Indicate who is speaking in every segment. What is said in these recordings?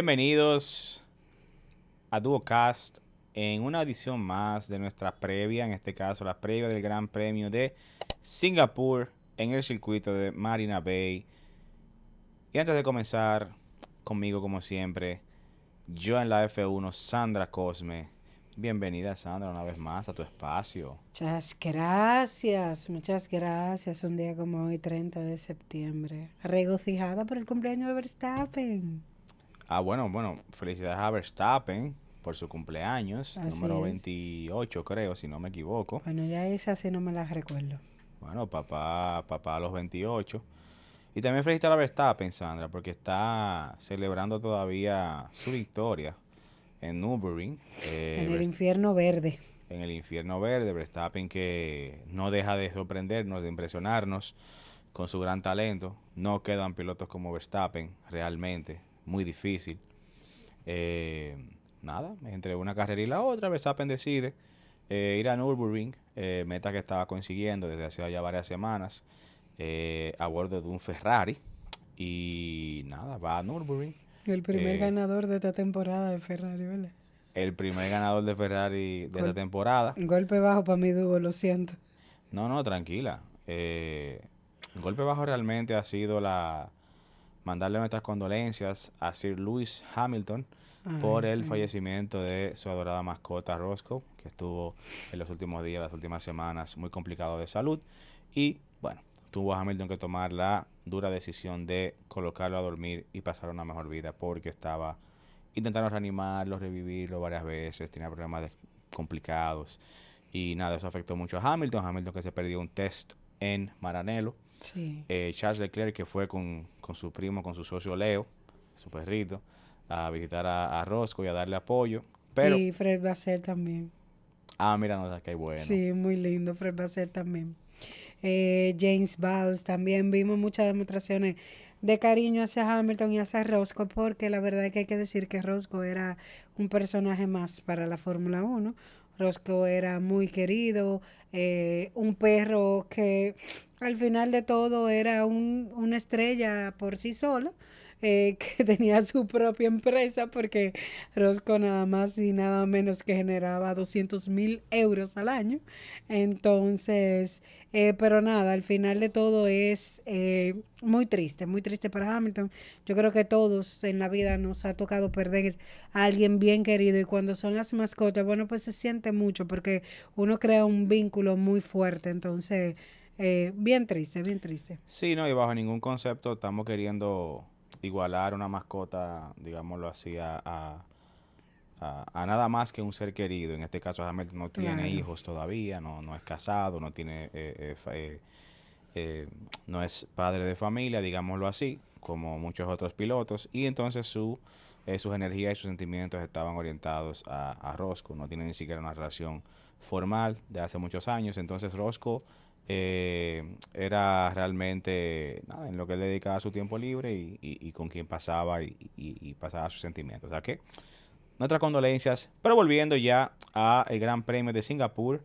Speaker 1: Bienvenidos a Duocast en una edición más de nuestra previa, en este caso la previa del Gran Premio de Singapur en el circuito de Marina Bay. Y antes de comenzar, conmigo como siempre, yo en la F1, Sandra Cosme. Bienvenida, Sandra, una vez más a tu espacio.
Speaker 2: Muchas gracias, muchas gracias. Un día como hoy, 30 de septiembre. Regocijada por el cumpleaños de Verstappen.
Speaker 1: Bueno, felicidades a Verstappen por su cumpleaños,
Speaker 2: Así
Speaker 1: número
Speaker 2: es.
Speaker 1: 28 creo, si no me equivoco.
Speaker 2: Bueno, ya esa sí no me la recuerdo.
Speaker 1: Bueno, papá a los 28. Y también felicitar a Verstappen, Sandra, porque está celebrando todavía su victoria en Nürburgring,
Speaker 2: En el infierno verde.
Speaker 1: en el infierno verde. Verstappen que no deja de sorprendernos, de impresionarnos con su gran talento. No quedan pilotos como Verstappen, realmente, muy difícil. Eh, Nada, entre una carrera y la otra, Verstappen decide ir a Nürburgring, meta que estaba consiguiendo desde hace ya varias semanas, a bordo de un Ferrari. Y nada, va a Nürburgring.
Speaker 2: El primer
Speaker 1: eh,
Speaker 2: ganador de esta temporada de Ferrari, ¿verdad?
Speaker 1: el primer ganador de Ferrari de esta
Speaker 2: Gol-
Speaker 1: temporada.
Speaker 2: golpe bajo para mi dúo, lo siento.
Speaker 1: No, no, tranquila. El golpe bajo realmente ha sido mandarle nuestras condolencias a Sir Lewis Hamilton
Speaker 2: Ay,
Speaker 1: por el
Speaker 2: sí.
Speaker 1: fallecimiento de su adorada mascota Roscoe, que estuvo en los últimos días, las últimas semanas, muy complicado de salud. Y bueno, tuvo Hamilton que tomar la dura decisión de colocarlo a dormir y pasar una mejor vida, porque estaba intentando reanimarlo, revivirlo varias veces, tenía complicados. Y nada, eso afectó mucho a Hamilton. Hamilton que se perdió un test en Maranello.
Speaker 2: Sí.
Speaker 1: Charles Leclerc que fue con su primo, con su socio Leo, su perrito, a visitar a Roscoe y a darle apoyo. Pero,
Speaker 2: Y Fred va a ser también.
Speaker 1: mira, no sé qué bueno.
Speaker 2: Sí, muy lindo, Fred va a ser también. James Bowles, también vimos muchas demostraciones de cariño hacia Hamilton y hacia Roscoe, porque la verdad es que hay que decir que Roscoe era un personaje más para la Fórmula 1. Roscoe era muy querido, un perro que al final de todo era una estrella por sí solo, que tenía su propia empresa, porque Roscoe nada más y nada menos que generaba 200.000 euros al año. Entonces, pero nada, al final de todo es muy triste para Hamilton. Yo creo que todos en la vida nos ha tocado perder a alguien bien querido, y cuando son las mascotas, bueno, pues se siente mucho porque uno crea un vínculo muy fuerte. Entonces, bien triste, bien triste.
Speaker 1: Sí, no, y bajo ningún concepto estamos queriendo igualar una mascota, digámoslo así, a nada más que un ser querido. En este caso, Hamilton no tiene
Speaker 2: Claro.
Speaker 1: hijos todavía, no es casado, no tiene eh, no es padre de familia, digámoslo así, como muchos otros pilotos, y entonces sus energías y sus sentimientos estaban orientados a Roscoe. No tiene ni siquiera una relación formal de hace muchos años. Entonces Roscoe era realmente nada, en lo que él dedicaba su tiempo libre y con quien pasaba y pasaba sus sentimientos. O sea que nuestras condolencias. Pero volviendo ya al Gran Premio de Singapur,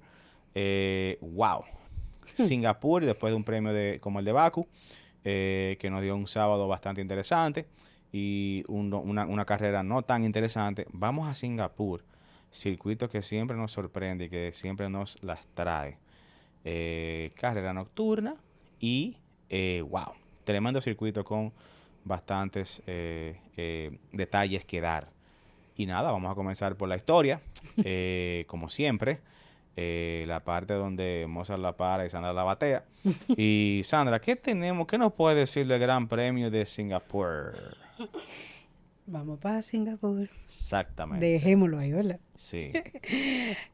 Speaker 1: wow. Singapur, después de un premio como el de Baku, que nos dio un sábado bastante interesante y una carrera no tan interesante. Vamos a Singapur, circuito que siempre nos sorprende y que siempre nos las trae. Carrera nocturna y wow, tremendo circuito con bastantes detalles que dar. Y nada, vamos a comenzar por la historia, como siempre, la parte donde Mozart la para y Sandra la batea. Y Sandra, qué nos puede decir del Gran Premio de Singapur?
Speaker 2: Vamos para Singapur.
Speaker 1: Exactamente,
Speaker 2: Dejémoslo ahí, ¿verdad?
Speaker 1: sí.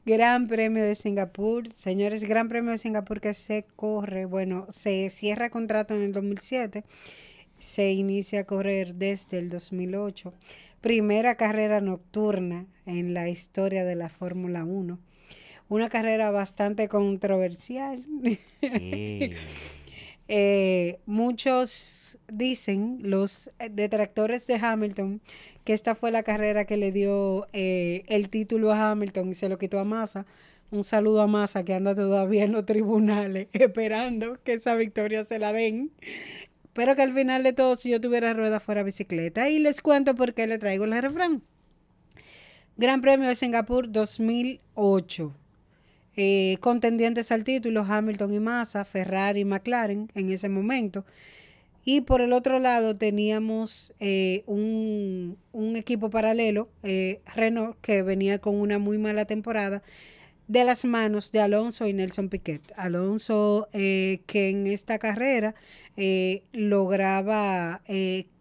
Speaker 2: Gran Premio de Singapur. Señores, Gran Premio de Singapur que se corre, bueno, se cierra contrato en el 2007, se inicia a correr desde el 2008. Primera carrera nocturna en la historia de la Fórmula 1. Una carrera bastante controversial.
Speaker 1: ¿Qué?
Speaker 2: Muchos dicen, los detractores de Hamilton, que esta fue la carrera que le dio el título a Hamilton y se lo quitó a Massa. Un saludo a Massa, que anda todavía en los tribunales esperando que esa victoria se la den. pero que al final de todo, si yo tuviera ruedas fuera bicicleta. Y les cuento por qué le traigo el refrán. Gran Premio de Singapur 2008. Contendientes al título, Hamilton y Massa, Ferrari y McLaren en ese momento. Y por el otro lado teníamos un equipo paralelo, Renault, que venía con una muy mala temporada de las manos de Alonso y Nelson Piquet. Alonso, que en esta carrera lograba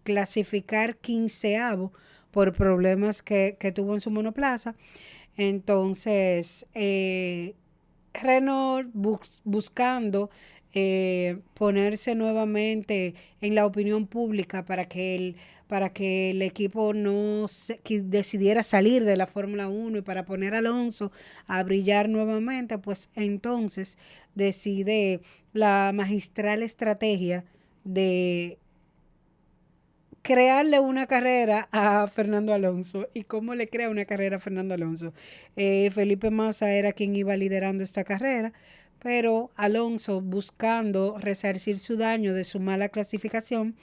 Speaker 2: clasificar 15º por problemas que tuvo en su monoplaza. Entonces, Renault buscando ponerse nuevamente en la opinión pública para que el equipo no decidiera salir de la Fórmula 1 y para poner a Alonso a brillar nuevamente, pues entonces decide la magistral estrategia de crearle una carrera a Fernando Alonso. ¿Y cómo le crea una carrera a Fernando Alonso? Felipe Massa era quien iba liderando esta carrera, pero Alonso, buscando resarcir su daño de su mala clasificación,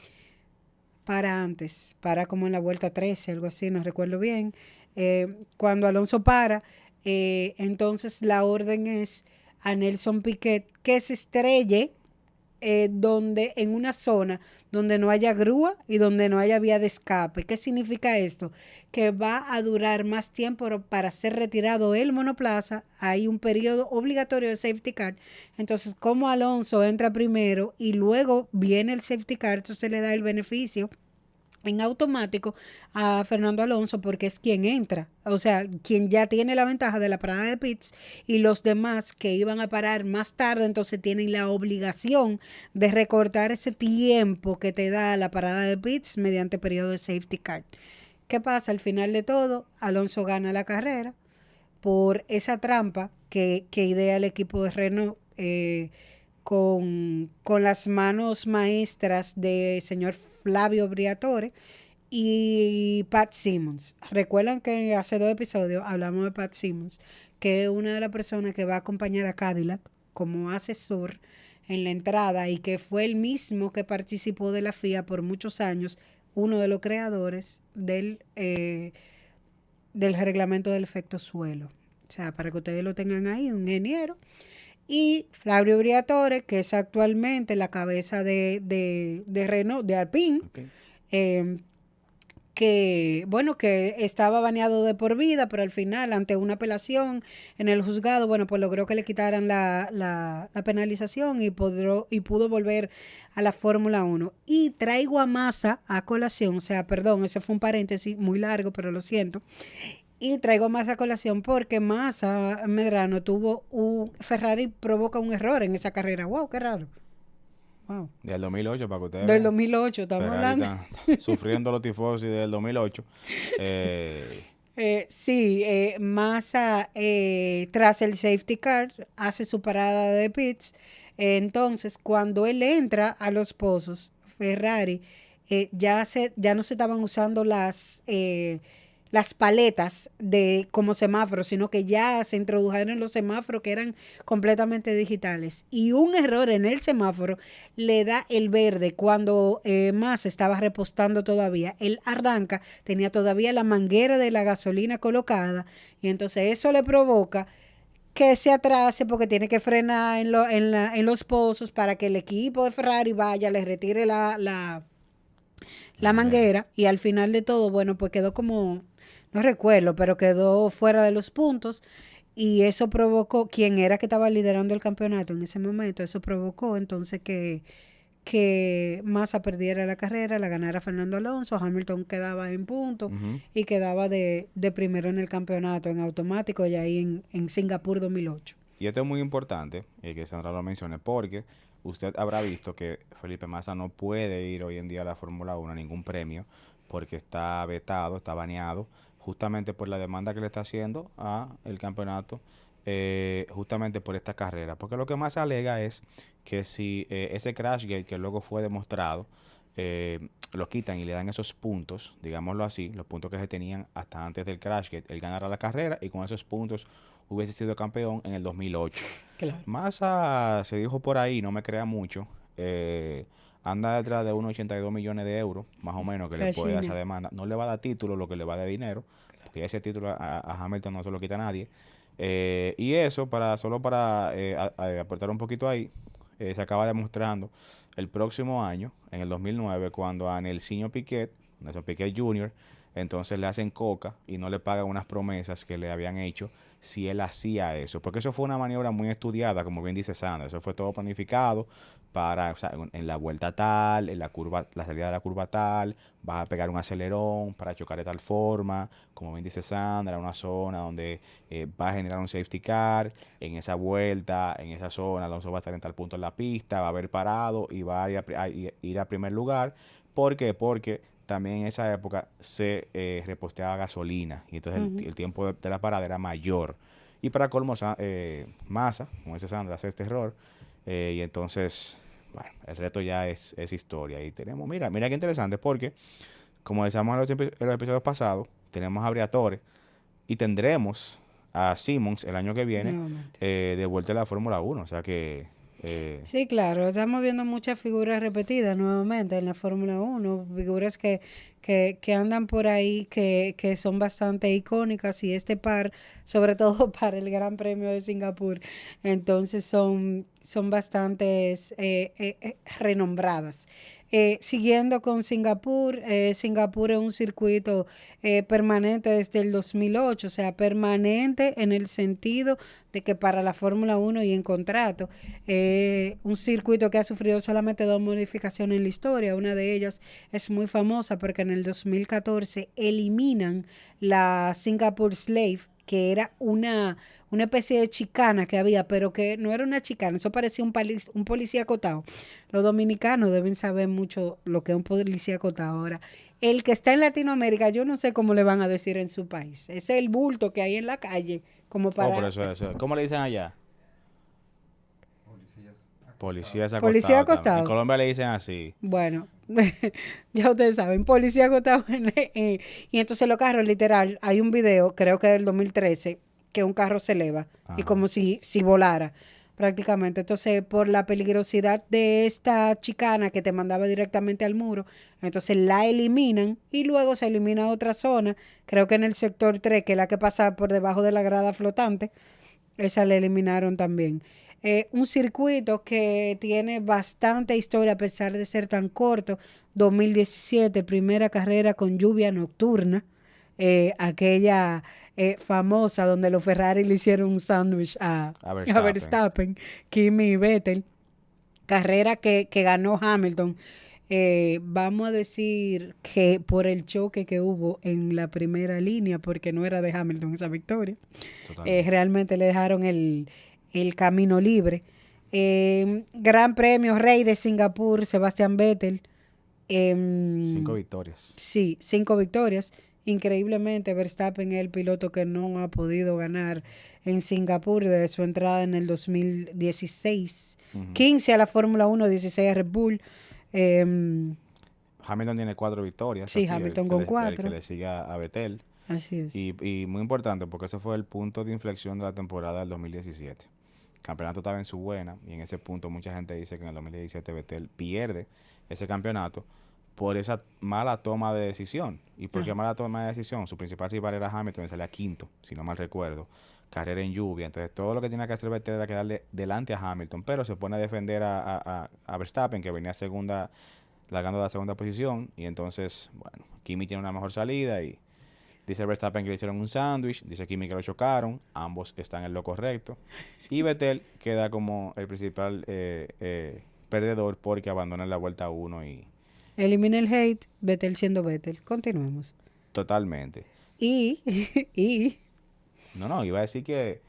Speaker 2: para como en la vuelta 13, algo así, no recuerdo bien. Cuando Alonso para, entonces la orden es a Nelson Piquet que se estrelle donde en una zona donde no haya grúa y donde no haya vía de escape. ¿Qué significa esto? Que va a durar más tiempo para ser retirado el monoplaza. Hay un periodo obligatorio de safety car. Entonces, como Alonso entra primero y luego viene el safety car, entonces le da el beneficio en automático a Fernando Alonso porque es quien entra, o sea, quien ya tiene la ventaja de la parada de pits, y los demás que iban a parar más tarde, entonces tienen la obligación de recortar ese tiempo que te da la parada de pits mediante periodo de safety car. ¿Qué pasa? Al final de todo, Alonso gana la carrera por esa trampa que idea el equipo de Renault, con las manos maestras de señor Flavio Briatore y Pat Simmons. Recuerdan que hace 2 episodios hablamos de Pat Simmons, que es una de las personas que va a acompañar a Cadillac como asesor en la entrada y que fue el mismo que participó de la FIA por muchos años, uno de los creadores del reglamento del efecto suelo. O sea, para que ustedes lo tengan ahí, un ingeniero. Y Flavio Briatore, que es actualmente la cabeza de Renault, de Alpine,
Speaker 1: Okay.
Speaker 2: Que bueno, que estaba baneado de por vida, pero al final, ante una apelación en el juzgado, bueno, pues logró que le quitaran la penalización y pudo volver a la Fórmula 1. Y traigo a Massa a colación, o sea, perdón, ese fue un paréntesis muy largo, pero lo siento. Y traigo Massa a colación porque Massa Medrano Ferrari provoca un error en esa carrera. ¡Wow! ¡Qué raro! Wow.
Speaker 1: Del 2008, para que ustedes
Speaker 2: Del
Speaker 1: vean.
Speaker 2: 2008, estamos
Speaker 1: Ferrari
Speaker 2: hablando.
Speaker 1: está sufriendo los tifosi del 2008.
Speaker 2: Sí, Massa, tras el safety car, hace su parada de pits. Entonces, cuando él entra a los pozos, Ferrari, ya no se estaban usando las paletas como semáforos, sino que ya se introdujeron los semáforos que eran completamente digitales. Y un error en el semáforo le da el verde cuando Massa estaba repostando todavía. Él arranca, tenía todavía la manguera de la gasolina colocada, y entonces eso le provoca que se atrase porque tiene que frenar en los pozos para que el equipo de Ferrari vaya, le retire la manguera, y al final de todo, bueno, pues quedó como, no recuerdo, pero quedó fuera de los puntos, y eso provocó, quien era que estaba liderando el campeonato en ese momento, eso provocó entonces que Massa perdiera la carrera, la ganara Fernando Alonso, Hamilton quedaba en punto y quedaba de primero en el campeonato en automático, y ahí en Singapur 2008.
Speaker 1: Y esto es muy importante, que Sandra lo mencione, porque usted habrá visto que Felipe Massa no puede ir hoy en día a la Fórmula 1 a ningún premio porque está vetado, está baneado, justamente por la demanda que le está haciendo a el campeonato, justamente por esta carrera. Porque lo que más alega es que si ese Crashgate que luego fue demostrado, lo quitan y le dan esos puntos, digámoslo así, los puntos que se tenían hasta antes del Crashgate, él ganará la carrera y con esos puntos hubiese sido campeón en el 2008.
Speaker 2: Claro.
Speaker 1: Massa se dijo por ahí, no me crea mucho, anda detrás de unos 82 millones de euros, más o menos, que le puede dar esa
Speaker 2: Cachina.
Speaker 1: demanda. No le va a dar título, lo que le va a dar dinero, porque ese título a Hamilton no se lo quita nadie. Y eso, solo para aportar un poquito ahí, se acaba demostrando el próximo año, en el 2009, cuando a Nelson Piquet Jr., entonces le hacen coca y no le pagan unas promesas que le habían hecho si él hacía eso. Porque eso fue una maniobra muy estudiada, como bien dice Sandra. Eso fue todo planificado para, o sea, en la vuelta tal, en la curva, la salida de la curva tal, vas a pegar un acelerón para chocar de tal forma, como bien dice Sandra, una zona donde va a generar un safety car, en esa vuelta, en esa zona, Alonso va a estar en tal punto en la pista, va a haber parado y va a ir a primer lugar. ¿Por qué? Porque también en esa época se reposteaba gasolina y entonces
Speaker 2: Ujú.
Speaker 1: el tiempo de la parada era mayor. Y para colmo, Massa, como dice Sandra, hace este error. Y entonces, bueno, el reto ya es historia. Y tenemos, mira qué interesante, porque como decíamos en los episodios pasados, tenemos a Briatore y tendremos a Simmons el año que viene
Speaker 2: Nuevamente.
Speaker 1: de vuelta a la Fórmula 1. O sea que,
Speaker 2: Sí, claro, estamos viendo muchas figuras repetidas nuevamente en la Fórmula Uno, figuras que andan por ahí, que son bastante icónicas y este par, sobre todo para el Gran Premio de Singapur, entonces son bastantes renombradas. Siguiendo con Singapur, Singapur es un circuito permanente desde el 2008, o sea, permanente en el sentido de que para la Fórmula Uno y en contrato, un circuito que ha sufrido solamente dos modificaciones en la historia. Una de ellas es muy famosa porque en el 2014 eliminan la Singapore Slave, que era una especie de chicana que había, pero que no era una chicana, eso parecía un policía acotado. Los dominicanos deben saber mucho lo que es un policía acotado. Ahora, el que está en Latinoamérica, yo no sé cómo le van a decir en su país. Es el bulto que hay en la calle, como
Speaker 1: por
Speaker 2: para
Speaker 1: eso. ¿Cómo le dicen allá? Policías
Speaker 2: policía
Speaker 1: acostados también. En
Speaker 2: acostado.
Speaker 1: Colombia le dicen así.
Speaker 2: Bueno, ya ustedes saben, policía agotado. Y entonces los carros, literal, hay un video, creo que del 2013, que un carro se eleva y
Speaker 1: Ajá.
Speaker 2: como si volara prácticamente. Entonces, por la peligrosidad de esta chicana que te mandaba directamente al muro, entonces la eliminan y luego se elimina otra zona, creo que en el sector 3, que es la que pasa por debajo de la grada flotante, esa la eliminaron también. Un circuito que tiene bastante historia a pesar de ser tan corto. 2017, primera carrera con lluvia nocturna. Aquella famosa donde los Ferrari le hicieron un sándwich
Speaker 1: A
Speaker 2: a
Speaker 1: Verstappen.
Speaker 2: Verstappen, Kimi y Vettel. Carrera que ganó Hamilton. Vamos a decir que por el choque que hubo en la primera línea, porque no era de Hamilton esa victoria,
Speaker 1: Totalmente.
Speaker 2: realmente le dejaron el camino libre. Gran Premio Rey de Singapur, Sebastián Vettel.
Speaker 1: 5
Speaker 2: em,
Speaker 1: victorias.
Speaker 2: sí, 5 victorias. Increíblemente, Verstappen es el piloto que no ha podido ganar en Singapur desde su entrada en el 2016.
Speaker 1: Ujú.
Speaker 2: 15 a la Fórmula Uno, 16 a Red Bull. Em,
Speaker 1: Hamilton tiene 4 victorias,
Speaker 2: sí,
Speaker 1: así,
Speaker 2: Hamilton con
Speaker 1: el que
Speaker 2: 4.
Speaker 1: le sigue a Vettel.
Speaker 2: Así es.
Speaker 1: Y muy importante porque ese fue el punto de inflexión de la temporada del 2017. El campeonato estaba en su buena y en ese punto mucha gente dice que en el 2017 Vettel pierde ese campeonato por esa mala toma de decisión. ¿Y por qué
Speaker 2: Ajá.
Speaker 1: mala toma de decisión? Su principal rival era Hamilton y salía quinto, si no mal recuerdo. Carrera en lluvia. Entonces todo lo que tenía que hacer Vettel era quedarle delante a Hamilton, pero se pone a defender a Verstappen, que venía segunda, largando la segunda posición. Y entonces, bueno, Kimi tiene una mejor salida y dice Verstappen que le hicieron un sándwich, dice Kimi que lo chocaron, ambos están en lo correcto. Y Vettel queda como el principal perdedor porque abandona la vuelta uno y
Speaker 2: Elimina el hate, Vettel siendo Vettel. Continuemos.
Speaker 1: totalmente.
Speaker 2: Y, y
Speaker 1: No, iba a decir que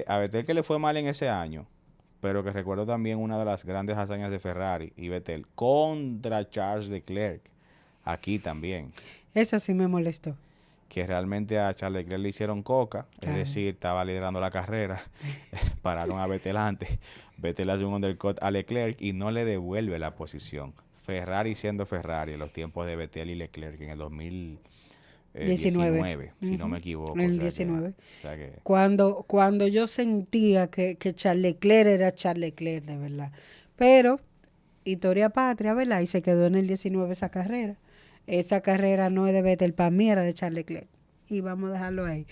Speaker 1: a Vettel que le fue mal en ese año, pero que recuerdo también una de las grandes hazañas de Ferrari y Vettel contra Charles Leclerc, aquí también,
Speaker 2: esa sí me molestó.
Speaker 1: que realmente a Charles Leclerc le hicieron coca, es
Speaker 2: Claro.
Speaker 1: decir, estaba liderando la carrera, pararon a Vettel antes, Vettel hace un undercut a Leclerc y no le devuelve la posición. Ferrari siendo Ferrari en los tiempos de Vettel y Leclerc en el
Speaker 2: 19.
Speaker 1: 2019, si no me
Speaker 2: Ujú. En
Speaker 1: equivoco,
Speaker 2: el 19.
Speaker 1: o sea que
Speaker 2: Cuando yo sentía que Charles Leclerc era Charles Leclerc, de verdad. Pero historia patria, ¿verdad? Y se quedó en el 19 esa carrera. Esa carrera no es de Vettel, para mí era de Charles Leclerc. Y vamos a dejarlo ahí.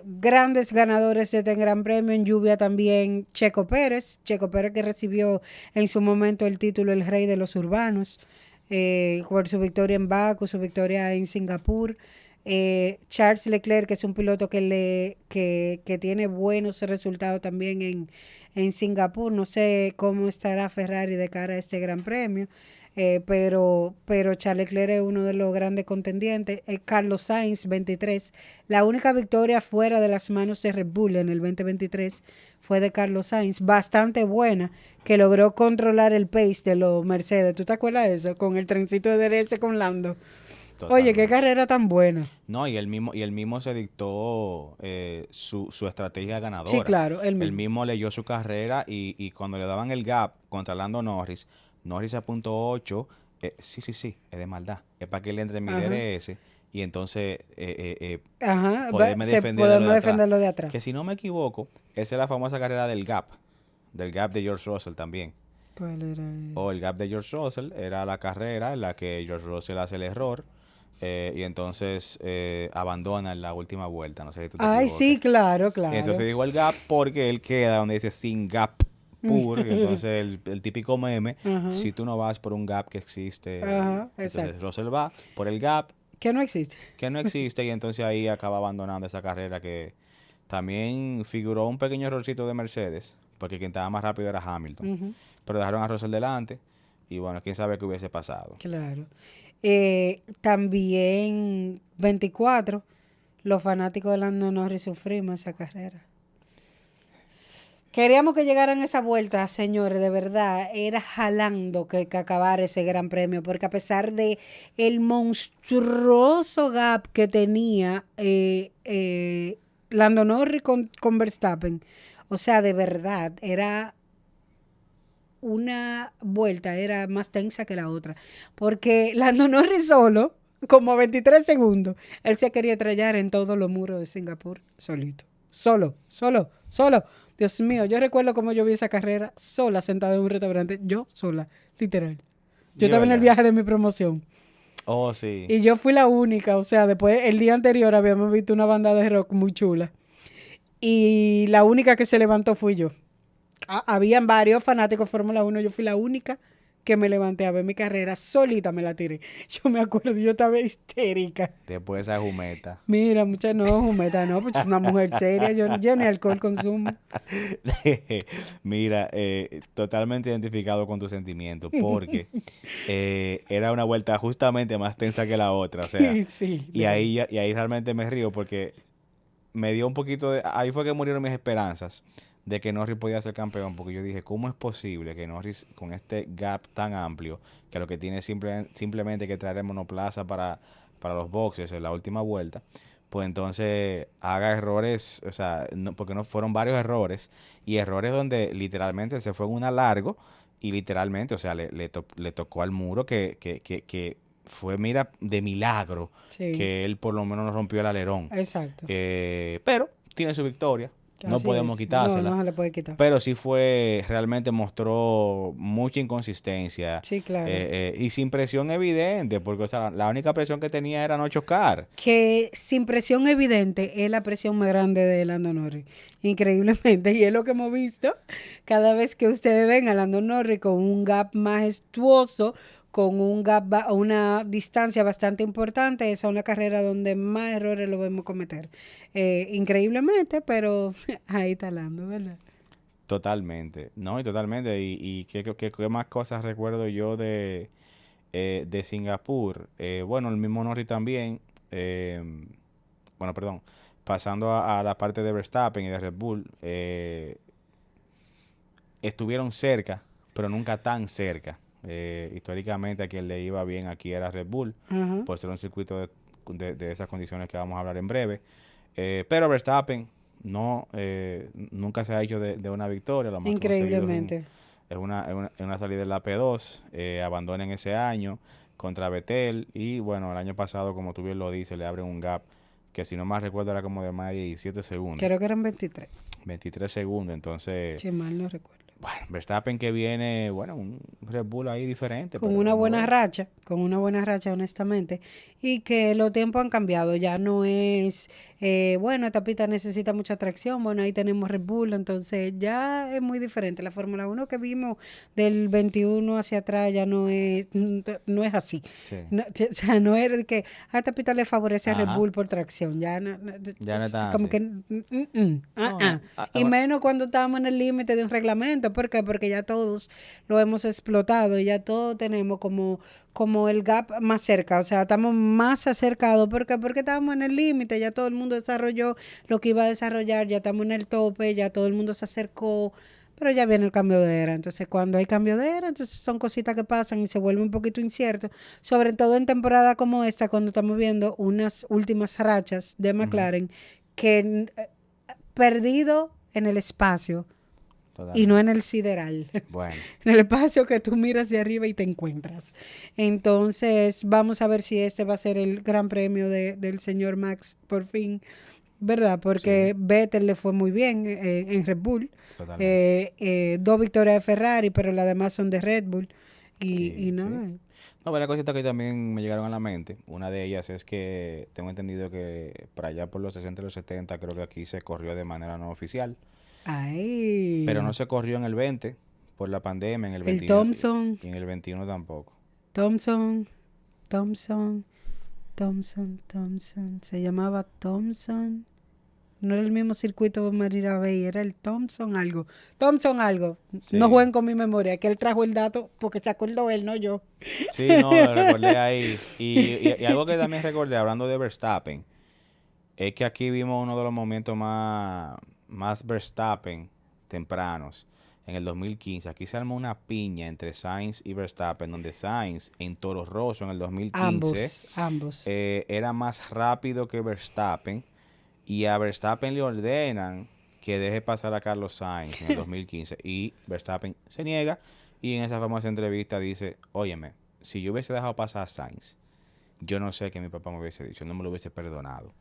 Speaker 2: Grandes ganadores de este Gran Premio en lluvia también Checo Pérez. Checo Pérez que recibió en su momento el título el rey de los urbanos por su victoria en Baku, su victoria en Singapur. Charles Leclerc, que es un piloto que tiene buenos resultados también en Singapur. No sé cómo estará Ferrari de cara a este Gran Premio. Pero Charles Leclerc es uno de los grandes contendientes. Carlos Sainz, 23. La única victoria fuera de las manos de Red Bull en el 2023 fue de Carlos Sainz, bastante buena, que logró controlar el pace de los Mercedes. ¿Tú te acuerdas de eso? Con el trencito de DRS con Lando. Oye, qué carrera tan buena.
Speaker 1: No, y él mismo se dictó su estrategia ganadora.
Speaker 2: Sí, claro,
Speaker 1: él mismo leyó su carrera y cuando le daban el gap contra Lando Norris a punto 8, sí, es de maldad. Es para que le entre mi DRS y entonces podemos defenderlo de atrás. Que si no me equivoco, esa es la famosa carrera del gap de George Russell también.
Speaker 2: ¿Cuál era?
Speaker 1: O el gap de George Russell era la carrera en la que George Russell hace el error. Y entonces abandona en la última vuelta. No sé si tú te equivocas.
Speaker 2: Sí, claro.
Speaker 1: Entonces dijo el gap porque él queda donde dice sin gap pur. Entonces el típico meme, si tú no vas por un gap que existe, entonces Russell va por el gap.
Speaker 2: Que no existe.
Speaker 1: Y entonces ahí acaba abandonando esa carrera que también figuró un pequeño errorcito de Mercedes, porque quien estaba más rápido era Hamilton. Pero dejaron a Russell delante y bueno, quién sabe qué hubiese pasado.
Speaker 2: Claro. También 24, los fanáticos de Lando Norris sufrimos esa carrera. Queríamos que llegaran esa vuelta, señores, de verdad, era jalando que acabara ese gran premio, porque a pesar de el monstruoso gap que tenía Lando Norris con Verstappen, o sea, de verdad, era una vuelta era más tensa que la otra, porque Lando Norris solo, como 23 segundos, él se quería estrellar en todos los muros de Singapur solito, solo. Dios mío, yo recuerdo cómo yo vi esa carrera sola, sentada en un restaurante, yo sola, literal. Yo estaba en el viaje de mi promoción.
Speaker 1: Oh, sí.
Speaker 2: Y yo fui la única, o sea, después, el día anterior habíamos visto una banda de rock muy chula, y la única que se levantó fui yo. Habían varios fanáticos de Fórmula 1, yo fui la única que me levanté a ver mi carrera, solita me la tiré. Yo me acuerdo, yo estaba histérica.
Speaker 1: Después esa jumeta.
Speaker 2: Mira, jumeta no, pues es una mujer seria, yo ni alcohol consumo.
Speaker 1: Mira, totalmente identificado con tu sentimiento, porque era una vuelta justamente más tensa que la otra, o sea,
Speaker 2: sí,
Speaker 1: y ahí realmente me río porque me dio un poquito de... Ahí fue que murieron mis esperanzas de que Norris podía ser campeón, porque yo dije, ¿cómo es posible que Norris, con este gap tan amplio, que lo que tiene simplemente que traer el monoplaza para los boxes en la última vuelta, pues entonces haga errores, o sea, porque no fueron varios errores, y errores donde literalmente se fue en una largo, y literalmente, o sea, le tocó al muro que fue, mira, de milagro que él por lo menos no rompió el alerón.
Speaker 2: Exacto.
Speaker 1: Pero tiene su victoria. No
Speaker 2: Así
Speaker 1: podemos quitársela.
Speaker 2: No se le puede quitar.
Speaker 1: Pero sí realmente mostró mucha inconsistencia.
Speaker 2: Sí, claro.
Speaker 1: Y sin presión evidente, porque o sea, la única presión que tenía era no chocar.
Speaker 2: Que sin presión evidente es la presión más grande de Lando Norris. Increíblemente. Y es lo que hemos visto cada vez que ustedes ven a Lando Norris con un gap majestuoso, con un gap, una distancia bastante importante. Esa es una carrera donde más errores lo vemos cometer. Increíblemente, pero ahí está Lando, ¿verdad?
Speaker 1: Totalmente, ¿no? Y totalmente. Y qué más cosas recuerdo yo de Singapur. Bueno, el mismo Norris también. Bueno, perdón. Pasando a la parte de Verstappen y de Red Bull. Estuvieron cerca, pero nunca tan cerca. Históricamente a quien le iba bien aquí era Red Bull, por ser un circuito de esas condiciones que vamos a hablar en breve. Pero Verstappen nunca se ha hecho de una victoria. Lo más
Speaker 2: increíblemente.
Speaker 1: Es una salida en la P2, abandona en ese año contra Vettel y bueno, el año pasado, como tú bien lo dices, le abren un gap que si no más recuerdo era como de más de 17 segundos.
Speaker 2: Creo que eran 23.
Speaker 1: 23 segundos, entonces...
Speaker 2: Si mal no recuerdo.
Speaker 1: Bueno, Verstappen que viene, bueno, un Red Bull ahí diferente, pero vamos a ver.
Speaker 2: Con una buena racha, honestamente, y que los tiempos han cambiado, ya no es, bueno, esta pista necesita mucha tracción, bueno, ahí tenemos Red Bull, entonces ya es muy diferente. La Fórmula Uno que vimos del 21 hacia atrás ya no es así.
Speaker 1: Sí.
Speaker 2: No, o sea, no es de que a esta pista le favorece a Red
Speaker 1: Ajá.
Speaker 2: Bull por tracción, ya
Speaker 1: Ya no es tan
Speaker 2: como
Speaker 1: así.
Speaker 2: que,
Speaker 1: No,
Speaker 2: y menos cuando estábamos en el límite de un reglamento, ¿por qué? Porque ya todos lo hemos explotado y ya todos tenemos como el gap más cerca, o sea, estamos más acercados, ¿por qué? Porque estamos en el límite, ya todo el mundo desarrolló lo que iba a desarrollar, ya estamos en el tope, ya todo el mundo se acercó, pero ya viene el cambio de era. Entonces, cuando hay cambio de era, entonces son cositas que pasan y se vuelve un poquito incierto, sobre todo en temporada como esta, cuando estamos viendo unas últimas rachas de
Speaker 1: ujú,
Speaker 2: McLaren que perdido en el espacio y no
Speaker 1: totalmente.
Speaker 2: en el sideral,
Speaker 1: Bueno,
Speaker 2: en el espacio que tú miras hacia arriba y te encuentras. Entonces, vamos a ver si este va a ser el gran premio del señor Max, por fin, ¿verdad?
Speaker 1: sí,
Speaker 2: Porque Vettel le fue muy bien en Red Bull.
Speaker 1: totalmente.
Speaker 2: Dos victorias de Ferrari, pero las demás son de Red Bull. Y
Speaker 1: Y sí.
Speaker 2: nada.
Speaker 1: No, varias cositas que también me llegaron a la mente. Una de ellas es que tengo entendido que para allá por los 60 y los 70 creo que aquí se corrió de manera no oficial, pero no
Speaker 2: Ay,
Speaker 1: se corrió en el 20 por la pandemia, en el
Speaker 2: el
Speaker 1: 21
Speaker 2: Thompson,
Speaker 1: y en el 21 tampoco.
Speaker 2: Thompson, Thompson, Thompson. Se llamaba Thompson. No era el mismo circuito de Marina Bay, era el Thompson algo. Thompson algo. No
Speaker 1: Sí,
Speaker 2: jueguen con mi memoria, que él trajo el dato porque se acordó él, no yo.
Speaker 1: sí, no, lo recordé ahí. Y algo que también recordé, hablando de Verstappen, es que aquí vimos uno de los momentos más Verstappen tempranos. En el 2015, aquí se armó una piña entre Sainz y Verstappen, donde Sainz en Toro Rosso en el 2015
Speaker 2: Ambos.
Speaker 1: era más rápido que Verstappen y a Verstappen le ordenan que deje pasar a Carlos Sainz en el 2015 y Verstappen se niega y en esa famosa entrevista dice, óyeme, si yo hubiese dejado pasar a Sainz, yo no sé qué mi papá me hubiese dicho, no me lo hubiese perdonado.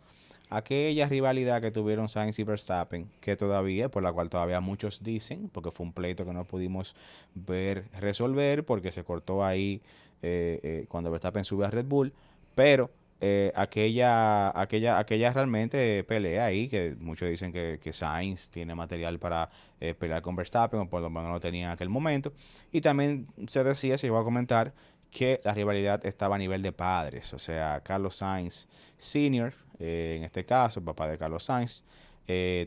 Speaker 1: Aquella rivalidad que tuvieron Sainz y Verstappen, que todavía, por la cual todavía muchos dicen, porque fue un pleito que no pudimos ver resolver, porque se cortó ahí cuando Verstappen sube a Red Bull, pero aquella realmente pelea ahí, que muchos dicen que Sainz tiene material para pelear con Verstappen, o por lo menos lo tenía en aquel momento, y también se decía, se iba a comentar, que la rivalidad estaba a nivel de padres, o sea, Carlos Sainz Senior, en este caso, el papá de Carlos Sainz,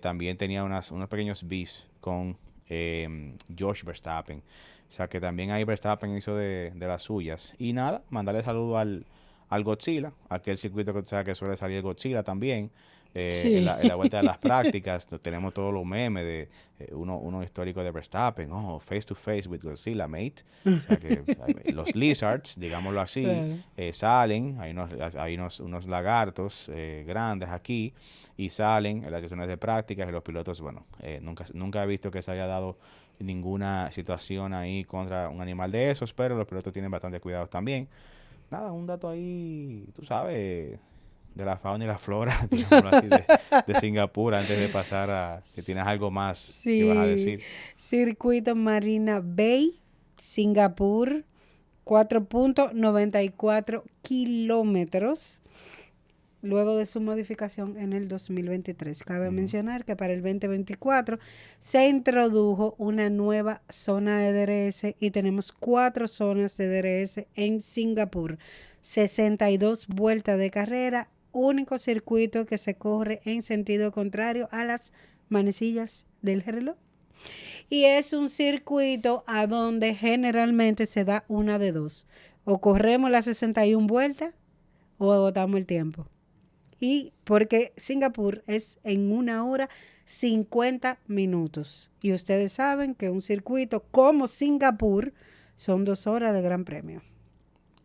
Speaker 1: también tenía unos pequeños beefs con Josh Verstappen. O sea que también ahí Verstappen hizo de las suyas. Y nada, mandarle saludo al Godzilla, aquel circuito que, o sea, que suele salir Godzilla también.
Speaker 2: Sí.
Speaker 1: En la vuelta de las prácticas tenemos todos los memes de uno histórico de Verstappen, oh, face to face with Godzilla, mate. O sea que los lizards, digámoslo así,
Speaker 2: Claro.
Speaker 1: salen, unos lagartos grandes aquí y salen en las sesiones de prácticas y los pilotos, bueno, nunca he visto que se haya dado ninguna situación ahí contra un animal de esos, pero los pilotos tienen bastante cuidado también. Nada, un dato ahí, tú sabes, de la fauna y la flora, digámoslo así, de Singapur, antes de pasar a que tienes algo más que vas a
Speaker 2: Sí.
Speaker 1: decir.
Speaker 2: Circuito Marina Bay, Singapur, 4.94 kilómetros. Luego de su modificación en el 2023. Cabe
Speaker 1: Ujú.
Speaker 2: mencionar que para el 2024 se introdujo una nueva zona de DRS y tenemos 4 zonas de DRS en Singapur. 62 vueltas de carrera, único circuito que se corre en sentido contrario a las manecillas del reloj. Y es un circuito a donde generalmente se da una de dos. O corremos las 61 vueltas o agotamos el tiempo. Y porque Singapur es en 1 hora 50 minutos. Y ustedes saben que un circuito como Singapur son 2 horas de gran premio.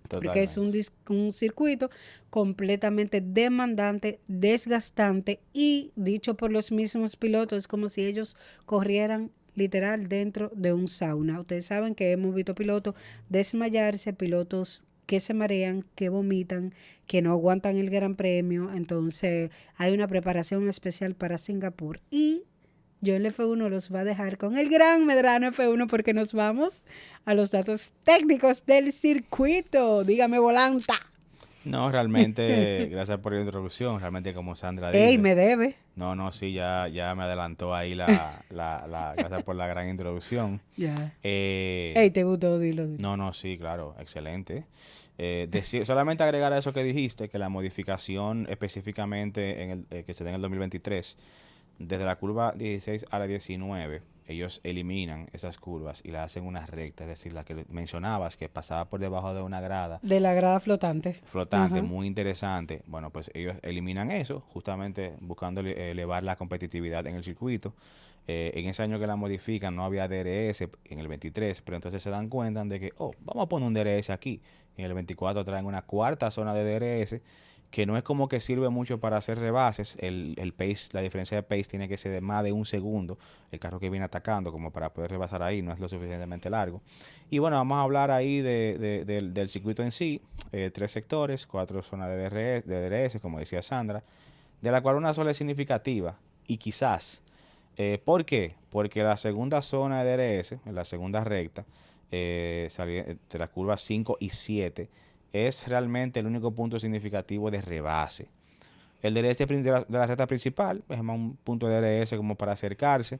Speaker 2: Porque es
Speaker 1: Totalmente.
Speaker 2: un circuito completamente demandante, desgastante y dicho por los mismos pilotos, es como si ellos corrieran literal dentro de un sauna. Ustedes saben que hemos visto pilotos desmayarse, pilotos que se marean, que vomitan, que no aguantan el gran premio. Entonces hay una preparación especial para Singapur. Y yo el F1 los va a dejar con el gran Medrano F1 porque nos vamos a los datos técnicos del circuito. Dígame, Volanta.
Speaker 1: No, realmente, gracias por la introducción. Realmente, como Sandra
Speaker 2: Ey,
Speaker 1: dice,
Speaker 2: me debe.
Speaker 1: no, sí, ya me adelantó ahí gracias por la gran introducción.
Speaker 2: Ya. Ey,
Speaker 1: Eh,
Speaker 2: te gustó, dilo.
Speaker 1: no, sí, claro, excelente. Solamente agregar a eso que dijiste, que la modificación específicamente que se da en el 2023, desde la curva 16 a la 19, ellos eliminan esas curvas y las hacen una recta, es decir, la que mencionabas, que pasaba por debajo de una grada
Speaker 2: De la grada flotante.
Speaker 1: flotante,
Speaker 2: Ajá.
Speaker 1: muy interesante. Bueno, pues ellos eliminan eso, justamente buscando elevar la competitividad en el circuito. En ese año que la modifican no había DRS en el 23, pero entonces se dan cuenta de que, oh, vamos a poner un DRS aquí. En el 24 traen una cuarta zona de DRS que no es como que sirve mucho para hacer rebases. El pace, la diferencia de pace tiene que ser de más de un segundo. El carro que viene atacando, como para poder rebasar ahí, no es lo suficientemente largo. Y bueno, vamos a hablar ahí del circuito en sí. Tres sectores, cuatro zonas de DRS, como decía Sandra, de la cual una sola es significativa. Y quizás, ¿por qué? Porque la segunda zona de DRS, en la segunda recta, entre las curvas 5 y 7, es realmente el único punto significativo de rebase. El DRS de la recta principal es más un punto de DRS como para acercarse,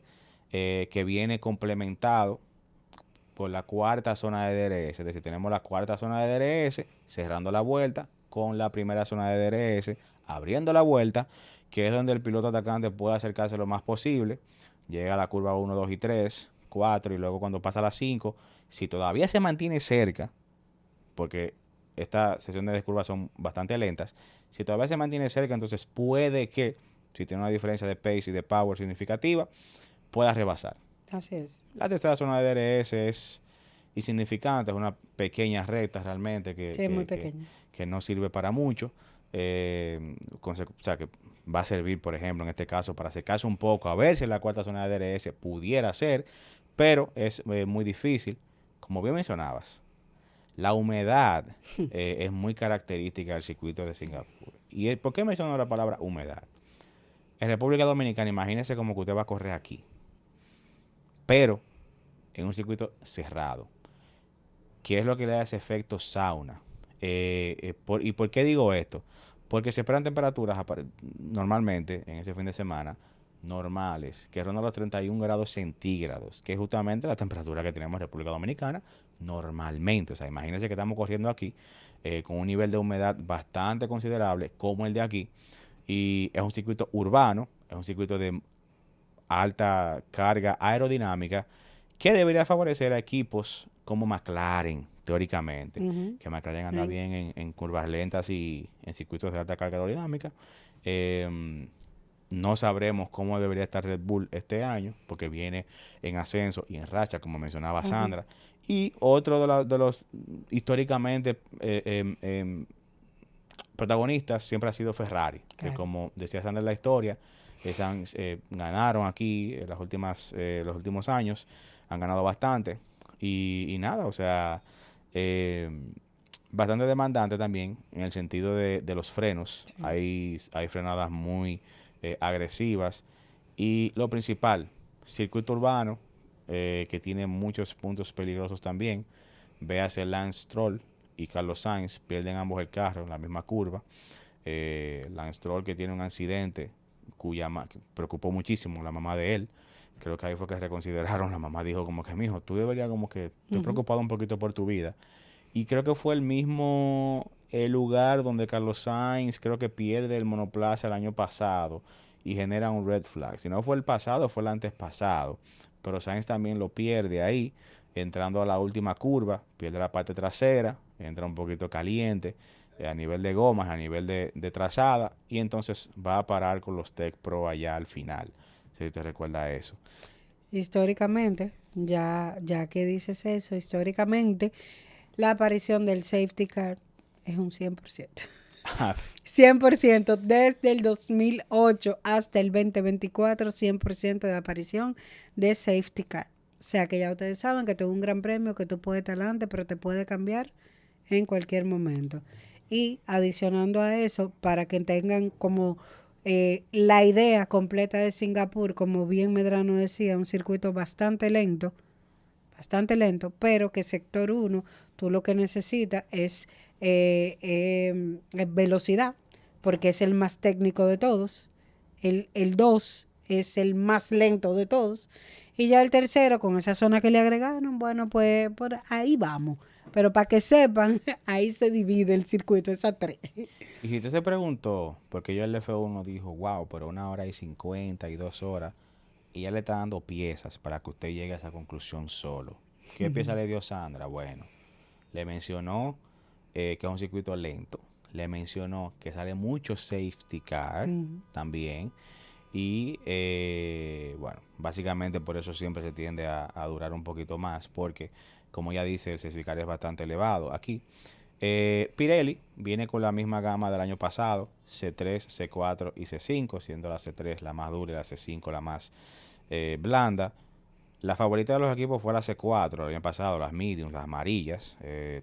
Speaker 1: que viene complementado por la cuarta zona de DRS. Es decir, tenemos la cuarta zona de DRS cerrando la vuelta con la primera zona de DRS, abriendo la vuelta, que es donde el piloto atacante puede acercarse lo más posible. Llega a la curva 1, 2 y 3, 4 y luego cuando pasa a la 5, si todavía se mantiene cerca, porque esta sesión de curvas son bastante lentas, si todavía se mantiene cerca, entonces puede que, si tiene una diferencia de pace y de power significativa, pueda rebasar.
Speaker 2: Así es.
Speaker 1: La tercera zona de DRS es insignificante, es una pequeña recta realmente
Speaker 2: Sí, es muy pequeño.
Speaker 1: que no sirve para mucho. O sea, que va a servir, por ejemplo, en este caso, para acercarse un poco, a ver si la cuarta zona de DRS pudiera ser, pero es muy difícil. Como bien mencionabas, la humedad es muy característica del circuito de
Speaker 2: Sí.
Speaker 1: Singapur. ¿Y por qué menciono la palabra humedad? En República Dominicana, imagínese como que usted va a correr aquí, pero en un circuito cerrado. ¿Qué es lo que le da ese efecto sauna? ¿Y por qué digo esto? Porque se esperan temperaturas normalmente en ese fin de semana normales, que rondan los 31 grados centígrados, que es justamente la temperatura que tenemos en República Dominicana normalmente. O sea, imagínense que estamos corriendo aquí con un nivel de humedad bastante considerable como el de aquí, y es un circuito urbano, es un circuito de alta carga aerodinámica que debería favorecer a equipos como McLaren, teóricamente,
Speaker 2: Ujú.
Speaker 1: que McLaren anda
Speaker 2: Ey.
Speaker 1: bien en curvas lentas y en circuitos de alta carga aerodinámica. Eh, no sabremos cómo debería estar Red Bull este año, porque viene en ascenso y en racha, como mencionaba
Speaker 2: Ajá.
Speaker 1: Sandra. Y otro de los históricamente protagonistas siempre ha sido Ferrari, que
Speaker 2: Claro.
Speaker 1: como decía Sandra en la historia, ganaron aquí en los últimos años, han ganado bastante. Y nada, o sea, eh, bastante demandante también en el sentido de los frenos.
Speaker 2: Sí.
Speaker 1: Hay frenadas muy agresivas. Y lo principal, circuito urbano, que tiene muchos puntos peligrosos también. Véase Lance Stroll y Carlos Sainz, pierden ambos el carro en la misma curva. Lance Stroll, que tiene un accidente que preocupó muchísimo la mamá de él. Creo que ahí fue que reconsideraron. La mamá dijo como que, mijo, tú deberías como que, estoy
Speaker 2: Ujú.
Speaker 1: preocupado un poquito por tu vida. Y creo que fue el mismo lugar donde Carlos Sainz creo que pierde el monoplaza el año pasado y genera un red flag. Si no fue el pasado, fue el antes pasado. Pero Sainz también lo pierde ahí, entrando a la última curva, pierde la parte trasera, entra un poquito caliente a nivel de gomas, a nivel de trazada, y entonces va a parar con los Tech Pro allá al final, si te recuerda eso.
Speaker 2: Históricamente, ya que dices eso, históricamente, la aparición del safety car es un 100%. 100%, desde el 2008 hasta el 2024, 100% de aparición de safety car. O sea que ya ustedes saben que tuvo un gran premio, que tú puedes estar adelante, pero te puede cambiar en cualquier momento. Y adicionando a eso, para que tengan como La idea completa de Singapur, como bien Medrano decía, un circuito bastante lento, pero que sector uno tú lo que necesitas es velocidad, porque es el más técnico de todos. El 2 es el más lento de todos. Y ya el tercero, con esa zona que le agregaron, bueno, pues por ahí vamos. Pero para que sepan, ahí se divide el circuito, esas tres.
Speaker 1: Y si usted se preguntó, porque yo el F1 dijo, wow, pero 1 hora y 50 y 2 horas, y ya le está dando piezas para que usted llegue a esa conclusión solo. ¿Qué pieza le dio Sandra? Bueno, le mencionó que es un circuito lento, le mencionó que sale mucho safety car también, y bueno, básicamente por eso siempre se tiende a durar un poquito más, porque como ya dice, el safety car es bastante elevado. Aquí Pirelli viene con la misma gama del año pasado, C3, C4 y C5, siendo la C3 la más dura y la C5 la más blanda. La favorita de los equipos fue la C4 el año pasado, las mediums, las amarillas.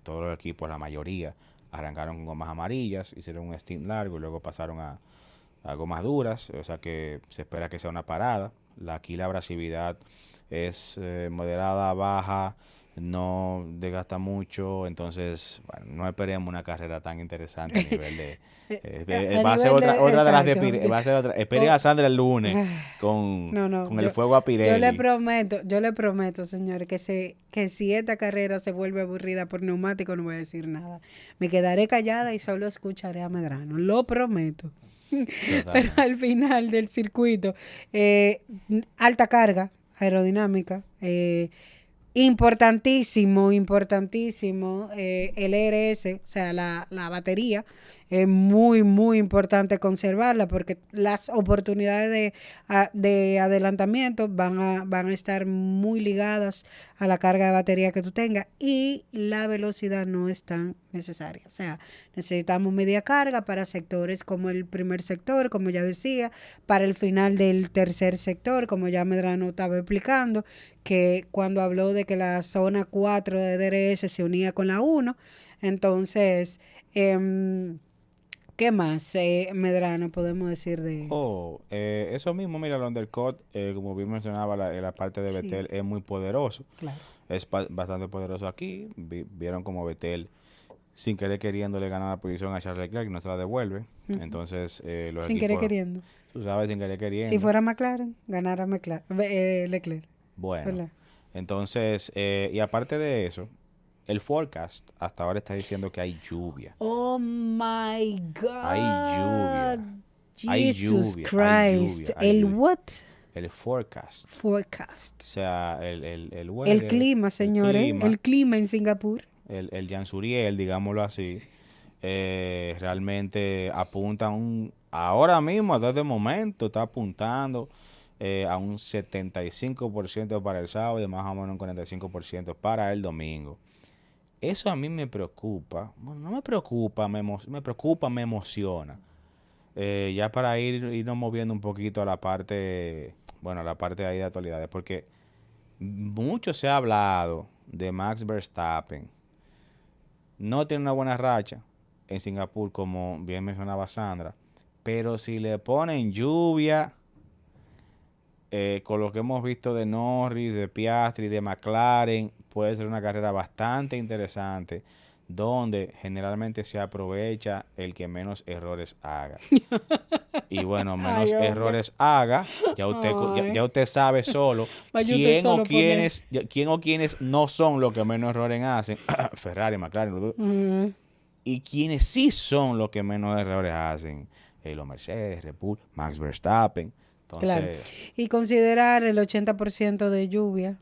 Speaker 1: Todos los equipos, la mayoría, arrancaron con gomas amarillas, hicieron un stint largo y luego pasaron a gomas duras, o sea que se espera que sea una parada. Aquí la abrasividad es moderada, baja, no desgasta mucho, entonces bueno, no esperemos una carrera tan interesante a nivel de...
Speaker 2: A
Speaker 1: va a ser
Speaker 2: nivel
Speaker 1: otra de las de
Speaker 2: exacto.
Speaker 1: Va a ser otra. Esperen a
Speaker 2: Oh,
Speaker 1: Sandra el lunes
Speaker 2: ah, no, no,
Speaker 1: con el fuego a Pirelli.
Speaker 2: yo le prometo, señores, que si esta carrera se vuelve aburrida por neumático, no voy a decir nada. Me quedaré callada y solo escucharé a Medrano, lo prometo. Pero
Speaker 1: Totalmente.
Speaker 2: al final del circuito, eh, alta carga aerodinámica, importantísimo, importantísimo, el ERS, o sea, la batería, es muy, muy importante conservarla porque las oportunidades de adelantamiento van a estar muy ligadas a la carga de batería que tú tengas y la velocidad no es tan necesaria. O sea, necesitamos media carga para sectores como el primer sector, como ya decía, para el final del tercer sector, como ya Medrano estaba explicando, que cuando habló de que la zona 4 de DRS se unía con la 1, entonces, ¿qué más, Medrano, podemos decir de...?
Speaker 1: Oh, eso mismo, mira, el undercut, como bien mencionaba, la parte de
Speaker 2: Sí,
Speaker 1: Vettel es muy poderoso.
Speaker 2: claro.
Speaker 1: Es bastante poderoso aquí. Vieron como Vettel, sin querer queriendo, le gana la posición a Charles Leclerc y no se la devuelve.
Speaker 2: Ujú.
Speaker 1: Entonces, los
Speaker 2: Sin querer
Speaker 1: equipos,
Speaker 2: queriendo.
Speaker 1: tú sabes, sin querer
Speaker 2: Si
Speaker 1: queriendo.
Speaker 2: fuera McLaren, ganara Leclerc,
Speaker 1: Bueno,
Speaker 2: ¿verdad?
Speaker 1: entonces, y aparte de eso, el forecast hasta ahora está diciendo que hay lluvia.
Speaker 2: Oh my
Speaker 1: Hay lluvia.
Speaker 2: God.
Speaker 1: Hay
Speaker 2: Jesus
Speaker 1: lluvia. Hay
Speaker 2: Christ.
Speaker 1: lluvia. Hay
Speaker 2: El
Speaker 1: lluvia.
Speaker 2: what?
Speaker 1: El forecast.
Speaker 2: Forecast.
Speaker 1: O sea, el
Speaker 2: El
Speaker 1: weather,
Speaker 2: clima,
Speaker 1: el
Speaker 2: señores.
Speaker 1: clima,
Speaker 2: El clima en Singapur.
Speaker 1: el Jansuriel, digámoslo así, realmente apunta ahora mismo, hasta este momento, está apuntando a un 75% para el sábado y más o menos un 45% para el domingo. Eso a mí me preocupa. Bueno, no me preocupa, me preocupa, me emociona. Ya para irnos moviendo un poquito a la parte, bueno, a la parte ahí de actualidades, porque mucho se ha hablado de Max Verstappen. No tiene una buena racha en Singapur, como bien mencionaba Sandra, pero si le ponen lluvia, con lo que hemos visto de Norris, de Piastri, de McLaren, puede ser una carrera bastante interesante, donde generalmente se aprovecha el que menos errores haga. Y bueno,
Speaker 2: Ay,
Speaker 1: menos
Speaker 2: hombre.
Speaker 1: errores haga, ya
Speaker 2: Ay.
Speaker 1: usted sabe solo
Speaker 2: Vaya usted solo poner.
Speaker 1: quién o quiénes no son los que menos errores hacen, Ferrari, McLaren,
Speaker 2: Mm,
Speaker 1: y quienes sí son los que menos errores hacen, los Mercedes, Red Bull, Max Verstappen.
Speaker 2: claro.
Speaker 1: Entonces,
Speaker 2: Y considerar el 80% de lluvia.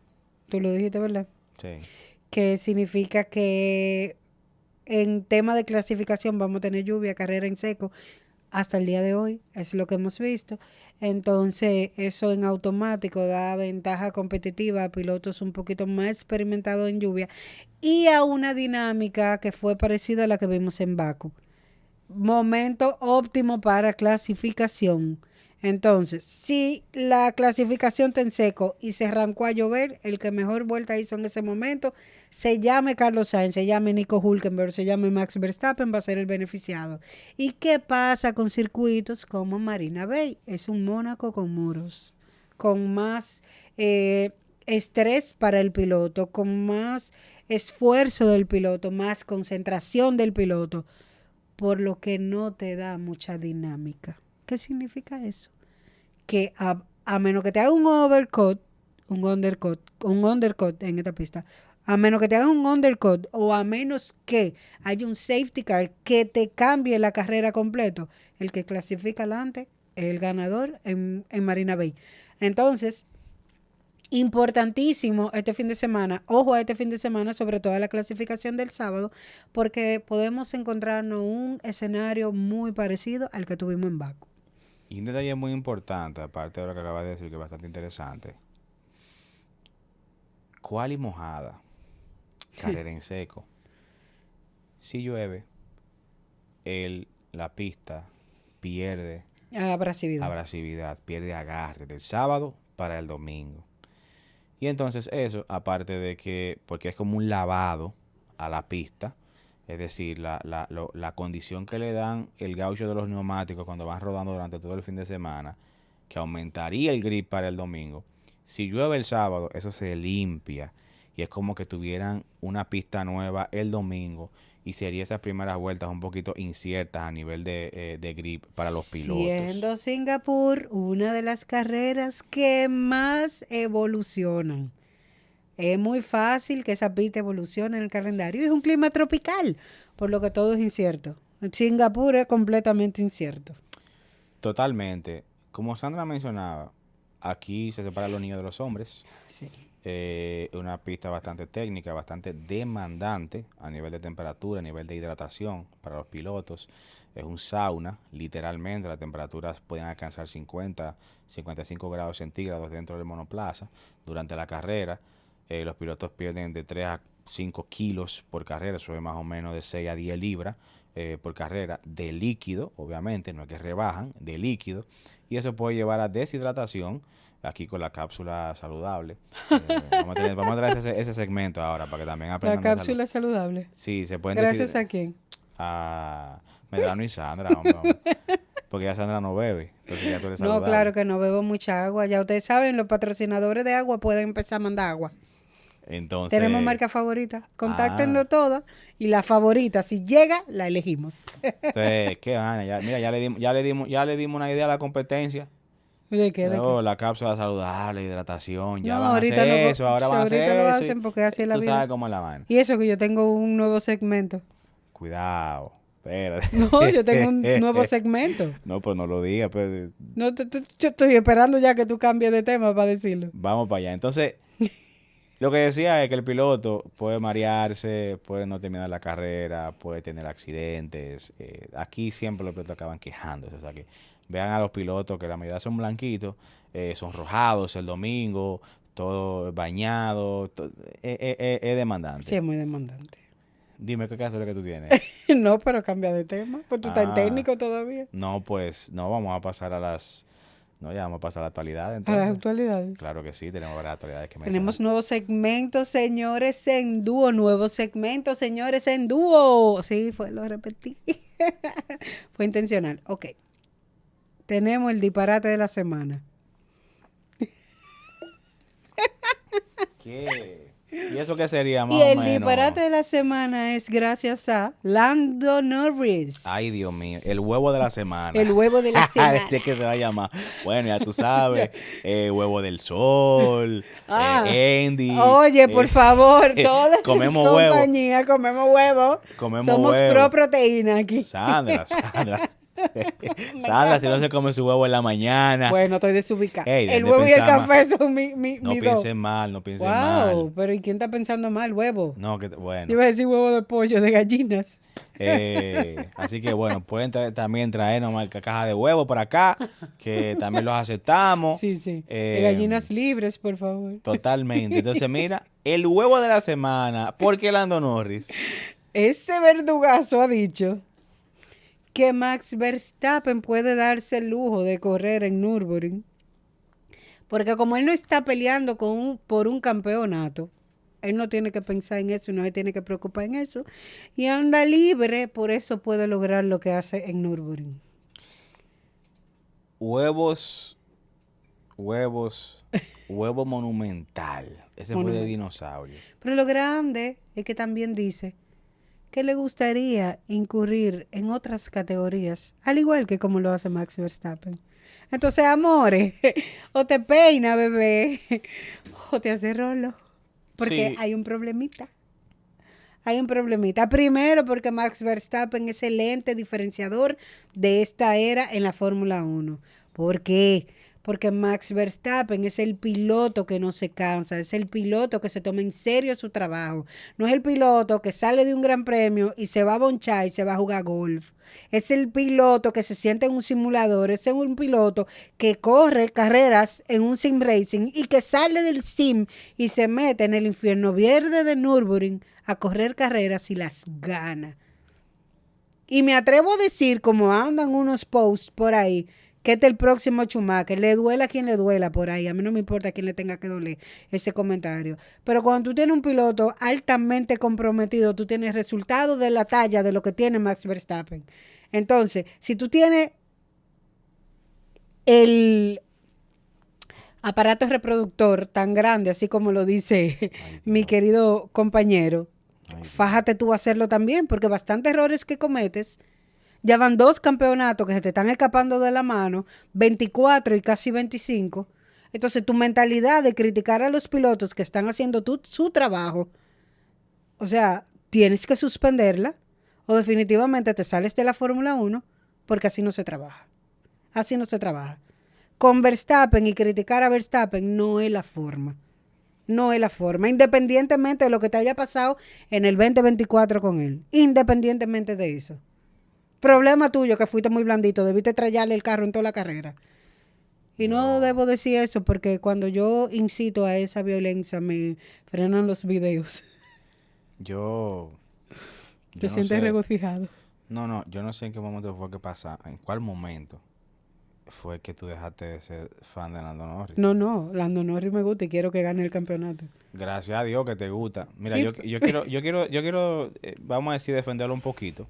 Speaker 2: Tú lo dijiste, ¿verdad?
Speaker 1: sí,
Speaker 2: Que significa que en tema de clasificación vamos a tener lluvia, carrera en seco, hasta el día de hoy, es lo que hemos visto. Entonces, eso en automático da ventaja competitiva a pilotos un poquito más experimentados en lluvia y a una dinámica que fue parecida a la que vimos en Baku. Momento óptimo para clasificación. Entonces, si la clasificación está en seco y se arrancó a llover, el que mejor vuelta hizo en ese momento, se llame Carlos Sainz, se llame Nico Hülkenberg, se llame Max Verstappen, va a ser el beneficiado. ¿Y qué pasa con circuitos como Marina Bay? Es un Mónaco con muros, con más estrés para el piloto, con más esfuerzo del piloto, más concentración del piloto, por lo que no te da mucha dinámica. ¿Qué significa eso? Que a menos que te haga un undercut en esta pista, a menos que te haga un undercut o a menos que haya un safety car que te cambie la carrera completo, el que clasifica adelante es el ganador en Marina Bay. Entonces, importantísimo este fin de semana, ojo a este fin de semana, sobre todo a la clasificación del sábado, porque podemos encontrarnos un escenario muy parecido al que tuvimos en Baku.
Speaker 1: Y un detalle muy importante, aparte de lo que acabas de decir, que es bastante interesante. Quali mojada, carrera en seco. Si llueve, la pista pierde abrasividad, pierde agarre del sábado para el domingo. Y entonces eso, aparte de que, porque es como un lavado a la pista, es decir, la condición que le dan el gaucho de los neumáticos cuando van rodando durante todo el fin de semana, que aumentaría el grip para el domingo. Si llueve el sábado, eso se limpia y es como que tuvieran una pista nueva el domingo y sería esas primeras vueltas un poquito inciertas a nivel de grip para los pilotos.
Speaker 2: Siendo Singapur una de las carreras que más evolucionan. Es muy fácil que esa pista evolucione en el calendario. Y es un clima tropical, por lo que todo es incierto. Singapur es completamente incierto.
Speaker 1: Totalmente. Como Sandra mencionaba, aquí se separan los niños de los hombres.
Speaker 2: Sí.
Speaker 1: Una pista bastante técnica, bastante demandante a nivel de temperatura, a nivel de hidratación para los pilotos. Es un sauna, literalmente. Las temperaturas pueden alcanzar 50, 55 grados centígrados dentro del monoplaza durante la carrera. Los pilotos pierden de 3 a 5 kilos por carrera, eso es más o menos de 6 a 10 libras por carrera de líquido, obviamente, no es que rebajan, de líquido, y eso puede llevar a deshidratación, aquí con la cápsula saludable. Vamos a traer ese segmento ahora para que también aprendan.
Speaker 2: La cápsula saludable.
Speaker 1: Sí, se pueden
Speaker 2: ¿Gracias a quién?
Speaker 1: A Medrano y Sandra, hombre. Porque ya Sandra no bebe, entonces ya tú eres saludable.
Speaker 2: No, claro que no bebo mucha agua. Ya ustedes saben, los patrocinadores de agua pueden empezar a mandar agua.
Speaker 1: Entonces,
Speaker 2: tenemos marca favorita. Contáctenlo todas y la favorita, si llega, la elegimos.
Speaker 1: Entonces, qué gana. Mira, ya le dimos una idea a la competencia.
Speaker 2: ¿De qué?
Speaker 1: La cápsula saludable, hidratación. Ya
Speaker 2: No,
Speaker 1: van a hacer eso, ahora van a hacer
Speaker 2: ahorita lo
Speaker 1: eso.
Speaker 2: hacen porque así es la
Speaker 1: Tú
Speaker 2: vida.
Speaker 1: sabes cómo es la vaina.
Speaker 2: Y eso que yo tengo un nuevo segmento.
Speaker 1: Cuidado. Espérate.
Speaker 2: No, yo tengo un nuevo segmento.
Speaker 1: No, pues no lo digas. Pues.
Speaker 2: No, yo estoy esperando ya que tú cambies de tema para decirlo.
Speaker 1: Vamos para allá. Entonces, lo que decía es que el piloto puede marearse, puede no terminar la carrera, puede tener accidentes. Aquí siempre los pilotos acaban quejándose. O sea que vean a los pilotos que la mayoría son blanquitos, sonrojados el domingo, todo bañado. Es demandante.
Speaker 2: Sí, es muy demandante.
Speaker 1: Dime qué caso es lo que tú tienes.
Speaker 2: No, pero cambia de tema. Pues tú estás en técnico todavía.
Speaker 1: No, pues no, vamos a pasar a las... No, ya vamos a pasar a la actualidad.
Speaker 2: Entonces. A las actualidades.
Speaker 1: Claro que sí, tenemos varias actualidades que mencionar.
Speaker 2: Tenemos nuevos segmentos, señores, en dúo. Nuevos segmentos, señores, en dúo. Sí, lo repetí. Fue intencional. Ok. Tenemos el disparate de la semana.
Speaker 1: ¿Qué? ¿Y eso qué sería más
Speaker 2: y
Speaker 1: o
Speaker 2: el
Speaker 1: menos?
Speaker 2: disparate de la semana es gracias a Lando Norris.
Speaker 1: Ay, Dios mío. El huevo de la semana.
Speaker 2: El huevo de la semana.
Speaker 1: Así es que se va a llamar. Bueno, ya tú sabes. Huevo del sol. Andy.
Speaker 2: Oye, por favor, todas
Speaker 1: comemos
Speaker 2: las compañías comemos huevo. Somos
Speaker 1: huevo.
Speaker 2: pro proteína aquí.
Speaker 1: Sandra. Sandra, si no se come su huevo en la mañana.
Speaker 2: Bueno, estoy desubicada.
Speaker 1: Hey,
Speaker 2: el huevo y el café son mi
Speaker 1: No piensen mal, no piensen mal.
Speaker 2: Wow, pero ¿y quién está pensando mal? Huevo.
Speaker 1: No, que bueno.
Speaker 2: Yo iba a decir huevo de pollo, de gallinas.
Speaker 1: Así que bueno, pueden también traernos una caja de huevo por acá, que también los aceptamos.
Speaker 2: Sí, sí. De gallinas libres, por favor.
Speaker 1: Totalmente. Entonces, mira, el huevo de la semana, ¿por qué Lando Norris?
Speaker 2: Ese verdugazo ha dicho que Max Verstappen puede darse el lujo de correr en Nürburgring. Porque como él no está peleando por un campeonato, él no tiene que pensar en eso, no se tiene que preocupar en eso. Y anda libre, por eso puede lograr lo que hace en Nürburgring.
Speaker 1: Huevos, huevo monumental. Ese fue de dinosaurio.
Speaker 2: Pero lo grande es que también dice que le gustaría incurrir en otras categorías, al igual que como lo hace Max Verstappen. Entonces, amores, o te peina, bebé, o te hace rolo. Porque
Speaker 1: Sí.
Speaker 2: hay un problemita. Hay un problemita. Primero, porque Max Verstappen es el ente diferenciador de esta era en la Fórmula 1. ¿Por qué? Porque Max Verstappen es el piloto que no se cansa, es el piloto que se toma en serio su trabajo. No es el piloto que sale de un gran premio y se va a bonchar y se va a jugar golf. Es el piloto que se siente en un simulador, es un piloto que corre carreras en un sim racing y que sale del sim y se mete en el infierno verde de Nürburgring a correr carreras y las gana. Y me atrevo a decir, como andan unos posts por ahí, que este es el próximo Schumacher, le duela a quien le duela por ahí, a mí no me importa a quién le tenga que doler ese comentario, pero cuando tú tienes un piloto altamente comprometido, tú tienes resultados de la talla de lo que tiene Max Verstappen. Entonces, si tú tienes el aparato reproductor tan grande, así como lo dice mi querido compañero, fájate tú a hacerlo también, porque bastantes errores que cometes. Ya van 2 campeonatos que se te están escapando de la mano, 24 y casi 25. Entonces, tu mentalidad de criticar a los pilotos que están haciendo su trabajo, o sea, tienes que suspenderla o definitivamente te sales de la Fórmula 1 porque así no se trabaja. Así no se trabaja. Con Verstappen y criticar a Verstappen no es la forma. No es la forma, independientemente de lo que te haya pasado en el 2024 con él. Independientemente de eso. Problema tuyo que fuiste muy blandito, debiste trayarle el carro en toda la carrera. Y no debo decir eso porque cuando yo incito a esa violencia me frenan los videos.
Speaker 1: Yo
Speaker 2: Te
Speaker 1: no
Speaker 2: sientes
Speaker 1: sé.
Speaker 2: regocijado.
Speaker 1: No, yo no sé en qué momento fue que pasa, en cuál momento fue que tú dejaste de ser fan de Lando Norris.
Speaker 2: No, Lando Norris me gusta y quiero que gane el campeonato.
Speaker 1: Gracias a Dios que te gusta. Mira,
Speaker 2: Sí,
Speaker 1: yo quiero, vamos a decir, defenderlo un poquito.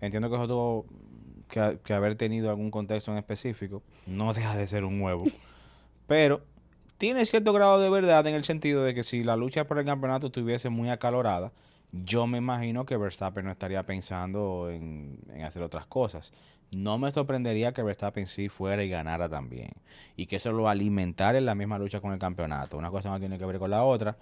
Speaker 1: Entiendo que eso tuvo que haber tenido algún contexto en específico. No deja de ser un huevo. Pero tiene cierto grado de verdad en el sentido de que si la lucha por el campeonato estuviese muy acalorada, yo me imagino que Verstappen no estaría pensando en hacer otras cosas. No me sorprendería que Verstappen sí fuera y ganara también. Y que eso lo alimentara en la misma lucha con el campeonato. Una cosa no tiene que ver con la otra.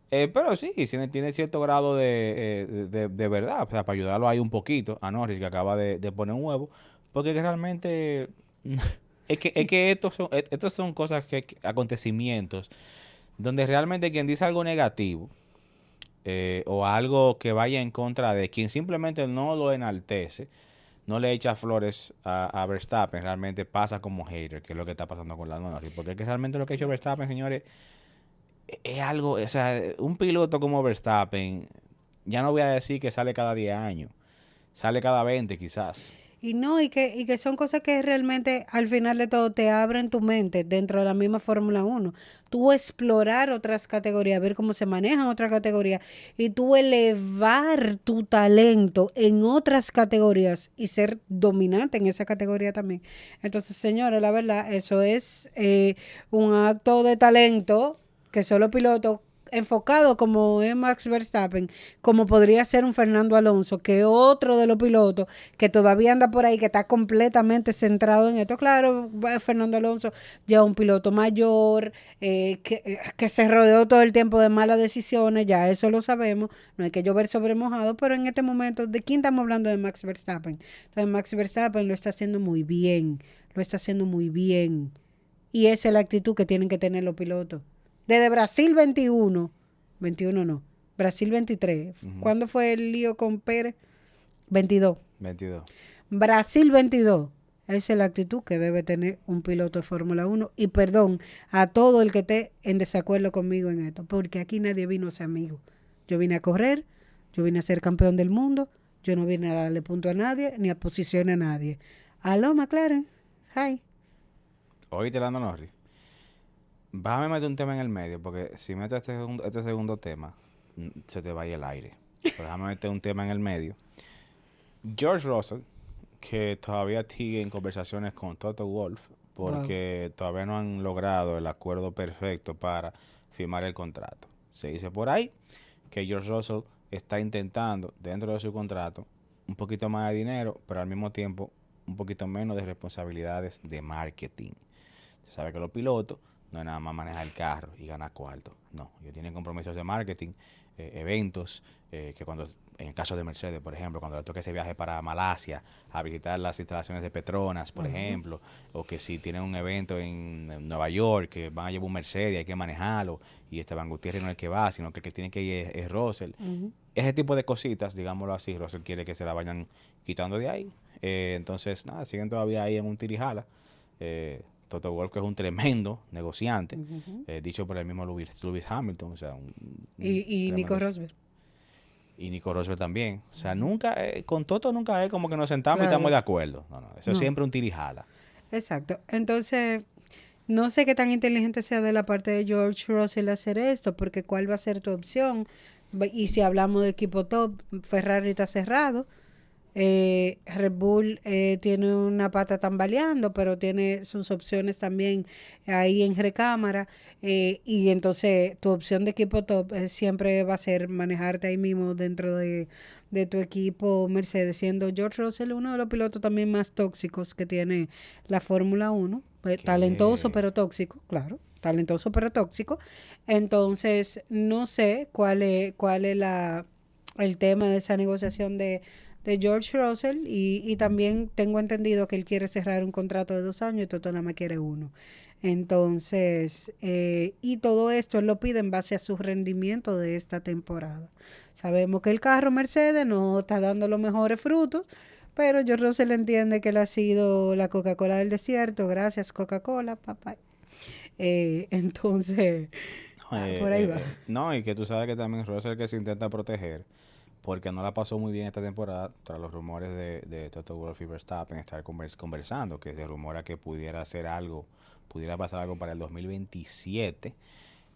Speaker 1: Pero sí, tiene cierto grado de verdad. O sea, para ayudarlo ahí un poquito a Norris, que acaba de poner un huevo. Porque que realmente es que estos son cosas acontecimientos donde realmente quien dice algo negativo o algo que vaya en contra de quien simplemente no lo enaltece, no le echa flores a Verstappen, realmente pasa como hater, que es lo que está pasando con la Norris. Porque es que realmente lo que ha hecho Verstappen, señores, es algo, o sea, un piloto como Verstappen, ya no voy a decir que sale cada 10 años, sale cada 20 quizás.
Speaker 2: y no, y que son cosas que realmente al final de todo te abren tu mente dentro de la misma Fórmula 1. Tú explorar otras categorías, ver cómo se manejan otras categorías y tú elevar tu talento en otras categorías y ser dominante en esa categoría también. Entonces, señores, la verdad, eso es un acto de talento que solo pilotos enfocado como es Max Verstappen, como podría ser un Fernando Alonso, que otro de los pilotos que todavía anda por ahí, que está completamente centrado en esto. Claro, Fernando Alonso ya un piloto mayor, que se rodeó todo el tiempo de malas decisiones, ya eso lo sabemos, no hay que llover sobre mojado, pero en este momento, ¿de quién estamos hablando? De Max Verstappen. Entonces Max Verstappen lo está haciendo muy bien, lo está haciendo muy bien. Y esa es la actitud que tienen que tener los pilotos. Desde Brasil 21, 21 no, Brasil 23. ¿Cuándo fue el lío con Pérez? 22.
Speaker 1: 22.
Speaker 2: Brasil 22. Esa es la actitud que debe tener un piloto de Fórmula 1. Y perdón a todo el que esté en desacuerdo conmigo en esto, porque aquí nadie vino a ser amigo. Yo vine a correr, yo vine a ser campeón del mundo, Yo no vine a darle punto a nadie, ni a posición a nadie. Aló, McLaren. Hi.
Speaker 1: Oíste, Lando Norris. Bájame meter un tema en el medio, porque si metes este segundo tema, se te va a ir el aire. Pero déjame meter un tema en el medio. George Russell, que todavía sigue en conversaciones con Toto Wolff, porque todavía no han logrado el acuerdo perfecto para firmar el contrato. Se dice por ahí que George Russell está intentando, dentro de su contrato, un poquito más de dinero, pero al mismo tiempo un poquito menos de responsabilidades de marketing. Se sabe que los pilotos no es nada más manejar el carro y ganar cuarto. No, ellos tienen compromisos de marketing, eventos, que cuando, en el caso de Mercedes, por ejemplo, cuando le toque ese viaje para Malasia a visitar las instalaciones de Petronas, por ejemplo, o que si tienen un evento en Nueva York, que van a llevar un Mercedes, hay que manejarlo, y Esteban Gutiérrez no es el que va, sino que el que tiene que ir es Russell. Ese tipo de cositas, digámoslo así, Russell quiere que se la vayan quitando de ahí. Entonces, nada, siguen todavía ahí en un tirijala. Toto Wolff, que es un tremendo negociante, dicho por el mismo Lewis Hamilton, o sea,
Speaker 2: y Nico Rosberg.
Speaker 1: Y Nico Rosberg también. O sea, nunca, con Toto nunca es como que nos sentamos y estamos de acuerdo. No, eso es siempre un tirijala.
Speaker 2: Exacto. Entonces, no sé qué tan inteligente sea de la parte de George Russell hacer esto, porque ¿cuál va a ser tu opción? Y si hablamos de equipo top, Ferrari está cerrado. Red Bull tiene una pata tambaleando, pero tiene sus opciones también ahí en recámara. Y entonces tu opción de equipo top siempre va a ser manejarte ahí mismo dentro de tu equipo Mercedes, siendo George Russell uno de los pilotos también más tóxicos que tiene la Fórmula 1. Talentoso pero tóxico, claro. Talentoso pero tóxico. Entonces, no sé cuál es el tema de esa negociación de George Russell y también tengo entendido que él quiere cerrar un contrato de 2 años y Toto nada más quiere 1. Entonces, y todo esto él lo pide en base a su rendimiento de esta temporada. Sabemos que el carro Mercedes no está dando los mejores frutos, pero George Russell entiende que él ha sido la Coca-Cola del desierto. Gracias, Coca-Cola, papá. Entonces, por ahí va.
Speaker 1: No, y que tú sabes que también Russell que se intenta proteger, porque no la pasó muy bien esta temporada tras los rumores de Toto Wolff y Verstappen estar conversando, que se rumora que pudiera pasar algo para el 2027,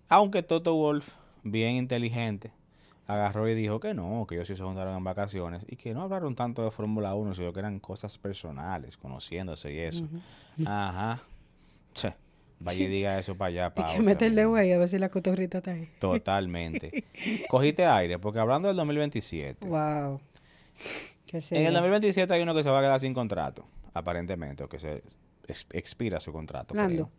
Speaker 1: aunque Toto Wolff, bien inteligente, agarró y dijo que no, que ellos sí se juntaron en vacaciones y que no hablaron tanto de Fórmula 1, sino que eran cosas personales, conociéndose y eso. Ajá. Che, vaya y diga eso para allá,
Speaker 2: Hay que meterle güey a ver si la cotorrita está ahí.
Speaker 1: Totalmente. Cogiste aire, porque hablando del 2027.
Speaker 2: Wow.
Speaker 1: En el 2027 hay uno que se va a quedar sin contrato, aparentemente, o que se expira su contrato.
Speaker 2: Lando.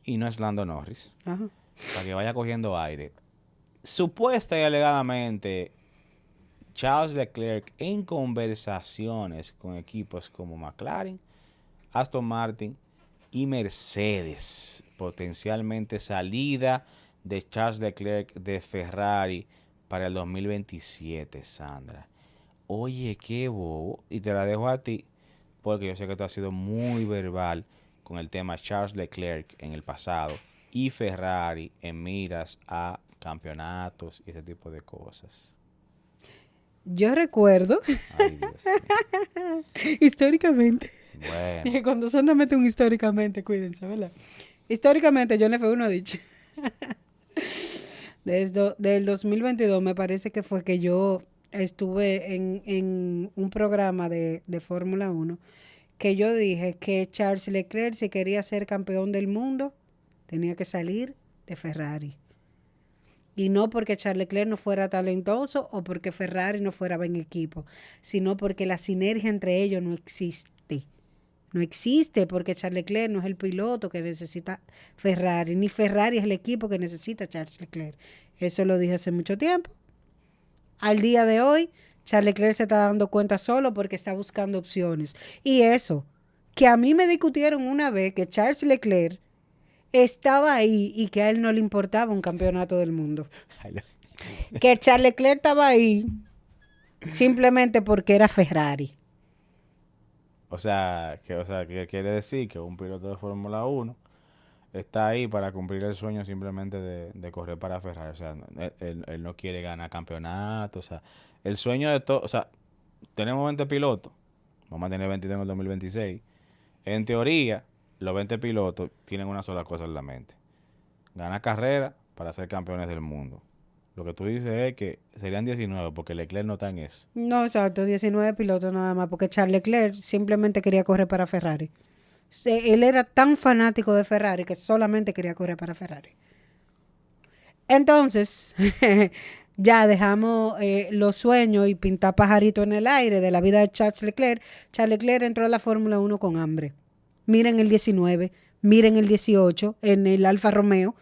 Speaker 1: Y no es Lando Norris.
Speaker 2: Ajá.
Speaker 1: Para que vaya cogiendo aire. Supuesta y alegadamente, Charles Leclerc en conversaciones con equipos como McLaren, Aston Martin y Mercedes. Potencialmente salida de Charles Leclerc de Ferrari para el 2027, Sandra. Oye, qué bobo. Y te la dejo a ti, porque yo sé que tú has sido muy verbal con el tema Charles Leclerc en el pasado y Ferrari en miras a campeonatos y ese tipo de cosas.
Speaker 2: Yo recuerdo,
Speaker 1: Ay, Dios mío.
Speaker 2: históricamente,
Speaker 1: Bueno.
Speaker 2: cuando Sandra mete un históricamente, cuídense, ¿verdad? Históricamente, John F1 ha dicho. Desde el 2022 me parece que fue que yo estuve en un programa de Fórmula 1 que yo dije que Charles Leclerc, si quería ser campeón del mundo, tenía que salir de Ferrari. Y no porque Charles Leclerc no fuera talentoso o porque Ferrari no fuera buen equipo, sino porque la sinergia entre ellos no existe. No existe porque Charles Leclerc no es el piloto que necesita Ferrari, ni Ferrari es el equipo que necesita Charles Leclerc. Eso lo dije hace mucho tiempo. Al día de hoy, Charles Leclerc se está dando cuenta solo porque está buscando opciones. Y eso, que a mí me discutieron una vez que Charles Leclerc estaba ahí y que a él no le importaba un campeonato del mundo. Que Charles Leclerc estaba ahí simplemente porque era Ferrari.
Speaker 1: O sea, que quiere decir que un piloto de Fórmula 1 está ahí para cumplir el sueño simplemente de correr para Ferrari. O sea, él no quiere ganar campeonato. O sea, el sueño de todo, o sea, tenemos 20 pilotos, vamos a tener 22 en el 2026. En teoría, los 20 pilotos tienen una sola cosa en la mente: ganar carrera para ser campeones del mundo. Lo que tú dices es que serían 19 porque Leclerc no está en eso.
Speaker 2: No, exacto, 19 pilotos nada más, porque Charles Leclerc simplemente quería correr para Ferrari. Él era tan fanático de Ferrari que solamente quería correr para Ferrari. Entonces, ya dejamos los sueños y pintar pajarito en el aire de la vida de Charles Leclerc. Charles Leclerc entró a la Fórmula 1 con hambre. Miren el 19, miren el 18 en el Alfa Romeo,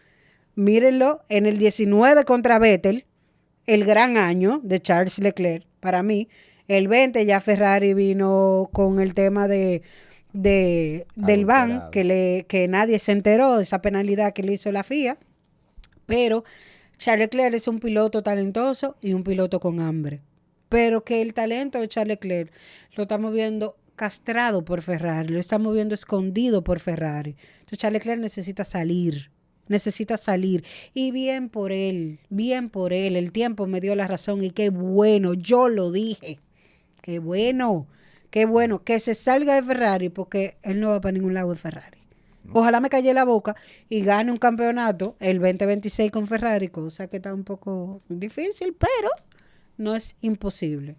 Speaker 2: mírenlo en el 19 contra Vettel, el gran año de Charles Leclerc para mí. El 20 ya Ferrari vino con el tema del ban, que nadie se enteró de esa penalidad que le hizo la FIA. Pero Charles Leclerc es un piloto talentoso y un piloto con hambre. Pero que el talento de Charles Leclerc lo estamos viendo castrado por Ferrari, lo estamos viendo escondido por Ferrari. Entonces Charles Leclerc necesita salir. Y bien por él, el tiempo me dio la razón y qué bueno, yo lo dije. Qué bueno que se salga de Ferrari porque él no va para ningún lado en Ferrari. Ojalá me calle la boca y gane un campeonato el 2026 con Ferrari, cosa que está un poco difícil, pero no es imposible.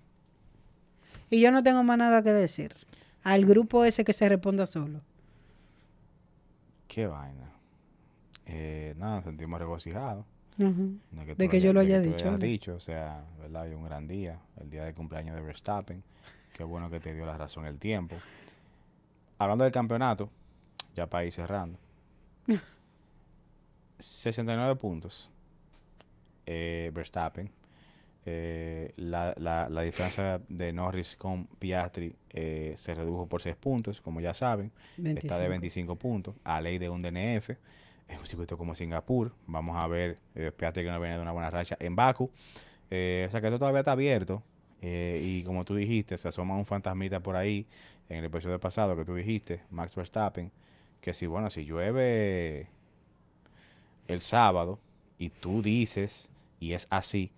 Speaker 2: Y yo no tengo más nada que decir. Al grupo ese que se responda solo.
Speaker 1: Qué vaina. Nada, nos sentimos regocijados.
Speaker 2: Uh-huh. De que yo lo haya dicho.
Speaker 1: O sea, ¿verdad? Hoy un gran día, el día de cumpleaños de Verstappen. Qué bueno que te dio la razón el tiempo. Hablando del campeonato, ya para ir cerrando. 69 puntos. Verstappen. La distancia de Norris con Piastri se redujo por 6 puntos, como ya saben. 25. Está de 25 puntos, a ley de un DNF. Es un circuito como Singapur. Vamos a ver Piastri que no viene de una buena racha en Baku. O sea que esto todavía está abierto. Y como tú dijiste, se asoma un fantasmita por ahí en el episodio pasado que tú dijiste, Max Verstappen, que si llueve el sábado y tú dices, y es así,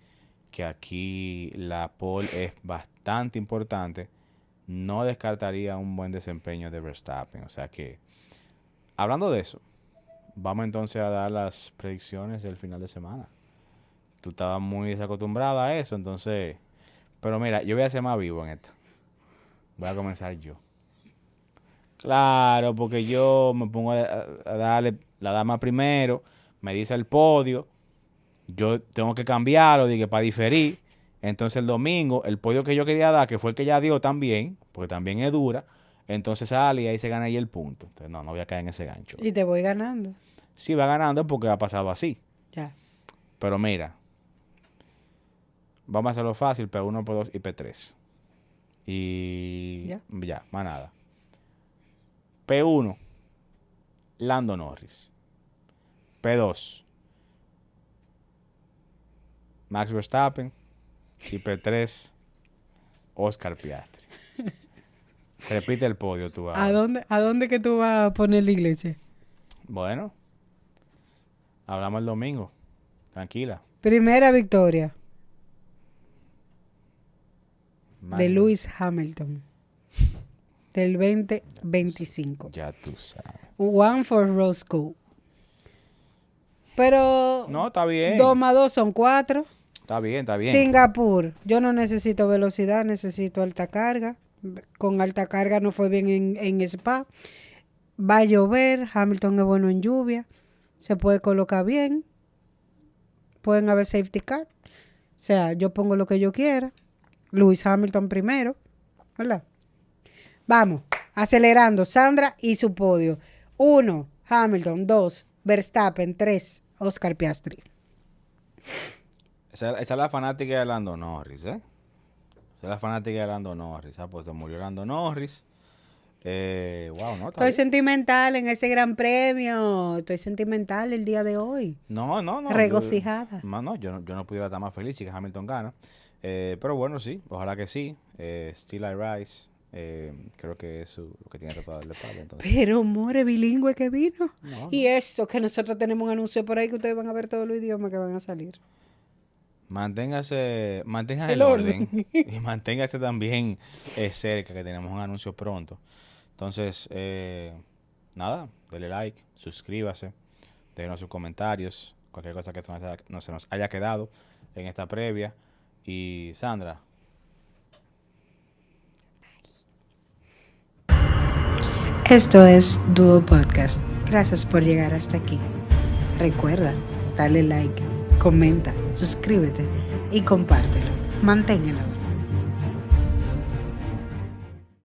Speaker 1: que aquí la pole es bastante importante, no descartaría un buen desempeño de Verstappen. O sea que, hablando de eso, vamos entonces a dar las predicciones del final de semana. Tú estabas muy desacostumbrada a eso, entonces... Pero mira, yo voy a ser más vivo en esta. Voy a comenzar yo. Claro, porque yo me pongo a darle la dama primero, me dice el podio, yo tengo que cambiarlo, dije, para diferir. Entonces el domingo, el podio que yo quería dar, que fue el que ya dio también, porque también es dura, entonces sale y ahí se gana ahí el punto. Entonces no voy a caer en ese gancho.
Speaker 2: Y te voy ganando.
Speaker 1: Sí, va ganando porque ha pasado así.
Speaker 2: Ya.
Speaker 1: Pero mira, vamos a hacerlo fácil, P1, P2 y P3. Y ya, más nada. P1, Lando Norris. P2, Max Verstappen. Y P3, Oscar Piastri. Repite el podio tú ahora.
Speaker 2: ¿A dónde que tú vas a poner la iglesia?
Speaker 1: Bueno, hablamos el domingo. Tranquila.
Speaker 2: Primera victoria de Lewis Hamilton del 2025.
Speaker 1: Ya tú sabes.
Speaker 2: One for Roscoe. Pero...
Speaker 1: No, está bien.
Speaker 2: 2 más 2 son 4.
Speaker 1: Está bien.
Speaker 2: Singapur. Yo no necesito velocidad, necesito alta carga. Con alta carga no fue bien en Spa. Va a llover. Hamilton es bueno en lluvia. Se puede colocar bien. Pueden haber safety car. O sea, yo pongo lo que yo quiera. Lewis Hamilton primero. ¿Verdad? Vamos. Acelerando. Sandra y su podio. 1, Hamilton. 2, Verstappen. 3, Oscar Piastri.
Speaker 1: Esa es la fanática de Lando Norris, ¿eh? Esa es la fanática de Lando Norris. Pues se murió Lando Norris. Wow, no,
Speaker 2: Estoy sentimental en ese gran premio. Estoy sentimental el día de hoy.
Speaker 1: No.
Speaker 2: Regocijada.
Speaker 1: Yo no pudiera estar más feliz si que Hamilton gana. Pero bueno, sí. Ojalá que sí. Still I Rise. Creo que es lo que tiene tratado de padre. Entonces.
Speaker 2: Pero more bilingüe que vino. No. Y eso que nosotros tenemos un anuncio por ahí que ustedes van a ver todos los idiomas que van a salir.
Speaker 1: mantenga
Speaker 2: El
Speaker 1: el orden
Speaker 2: orden.
Speaker 1: y manténgase también cerca, que tenemos un anuncio pronto. Entonces, nada, dele like, suscríbase, déjenos sus comentarios, cualquier cosa que no se nos haya quedado en esta previa. Y Sandra,
Speaker 2: Esto es Duo Podcast. Gracias por llegar hasta aquí. Recuerda, dale like, comenta, suscríbete y compártelo. Manténlo.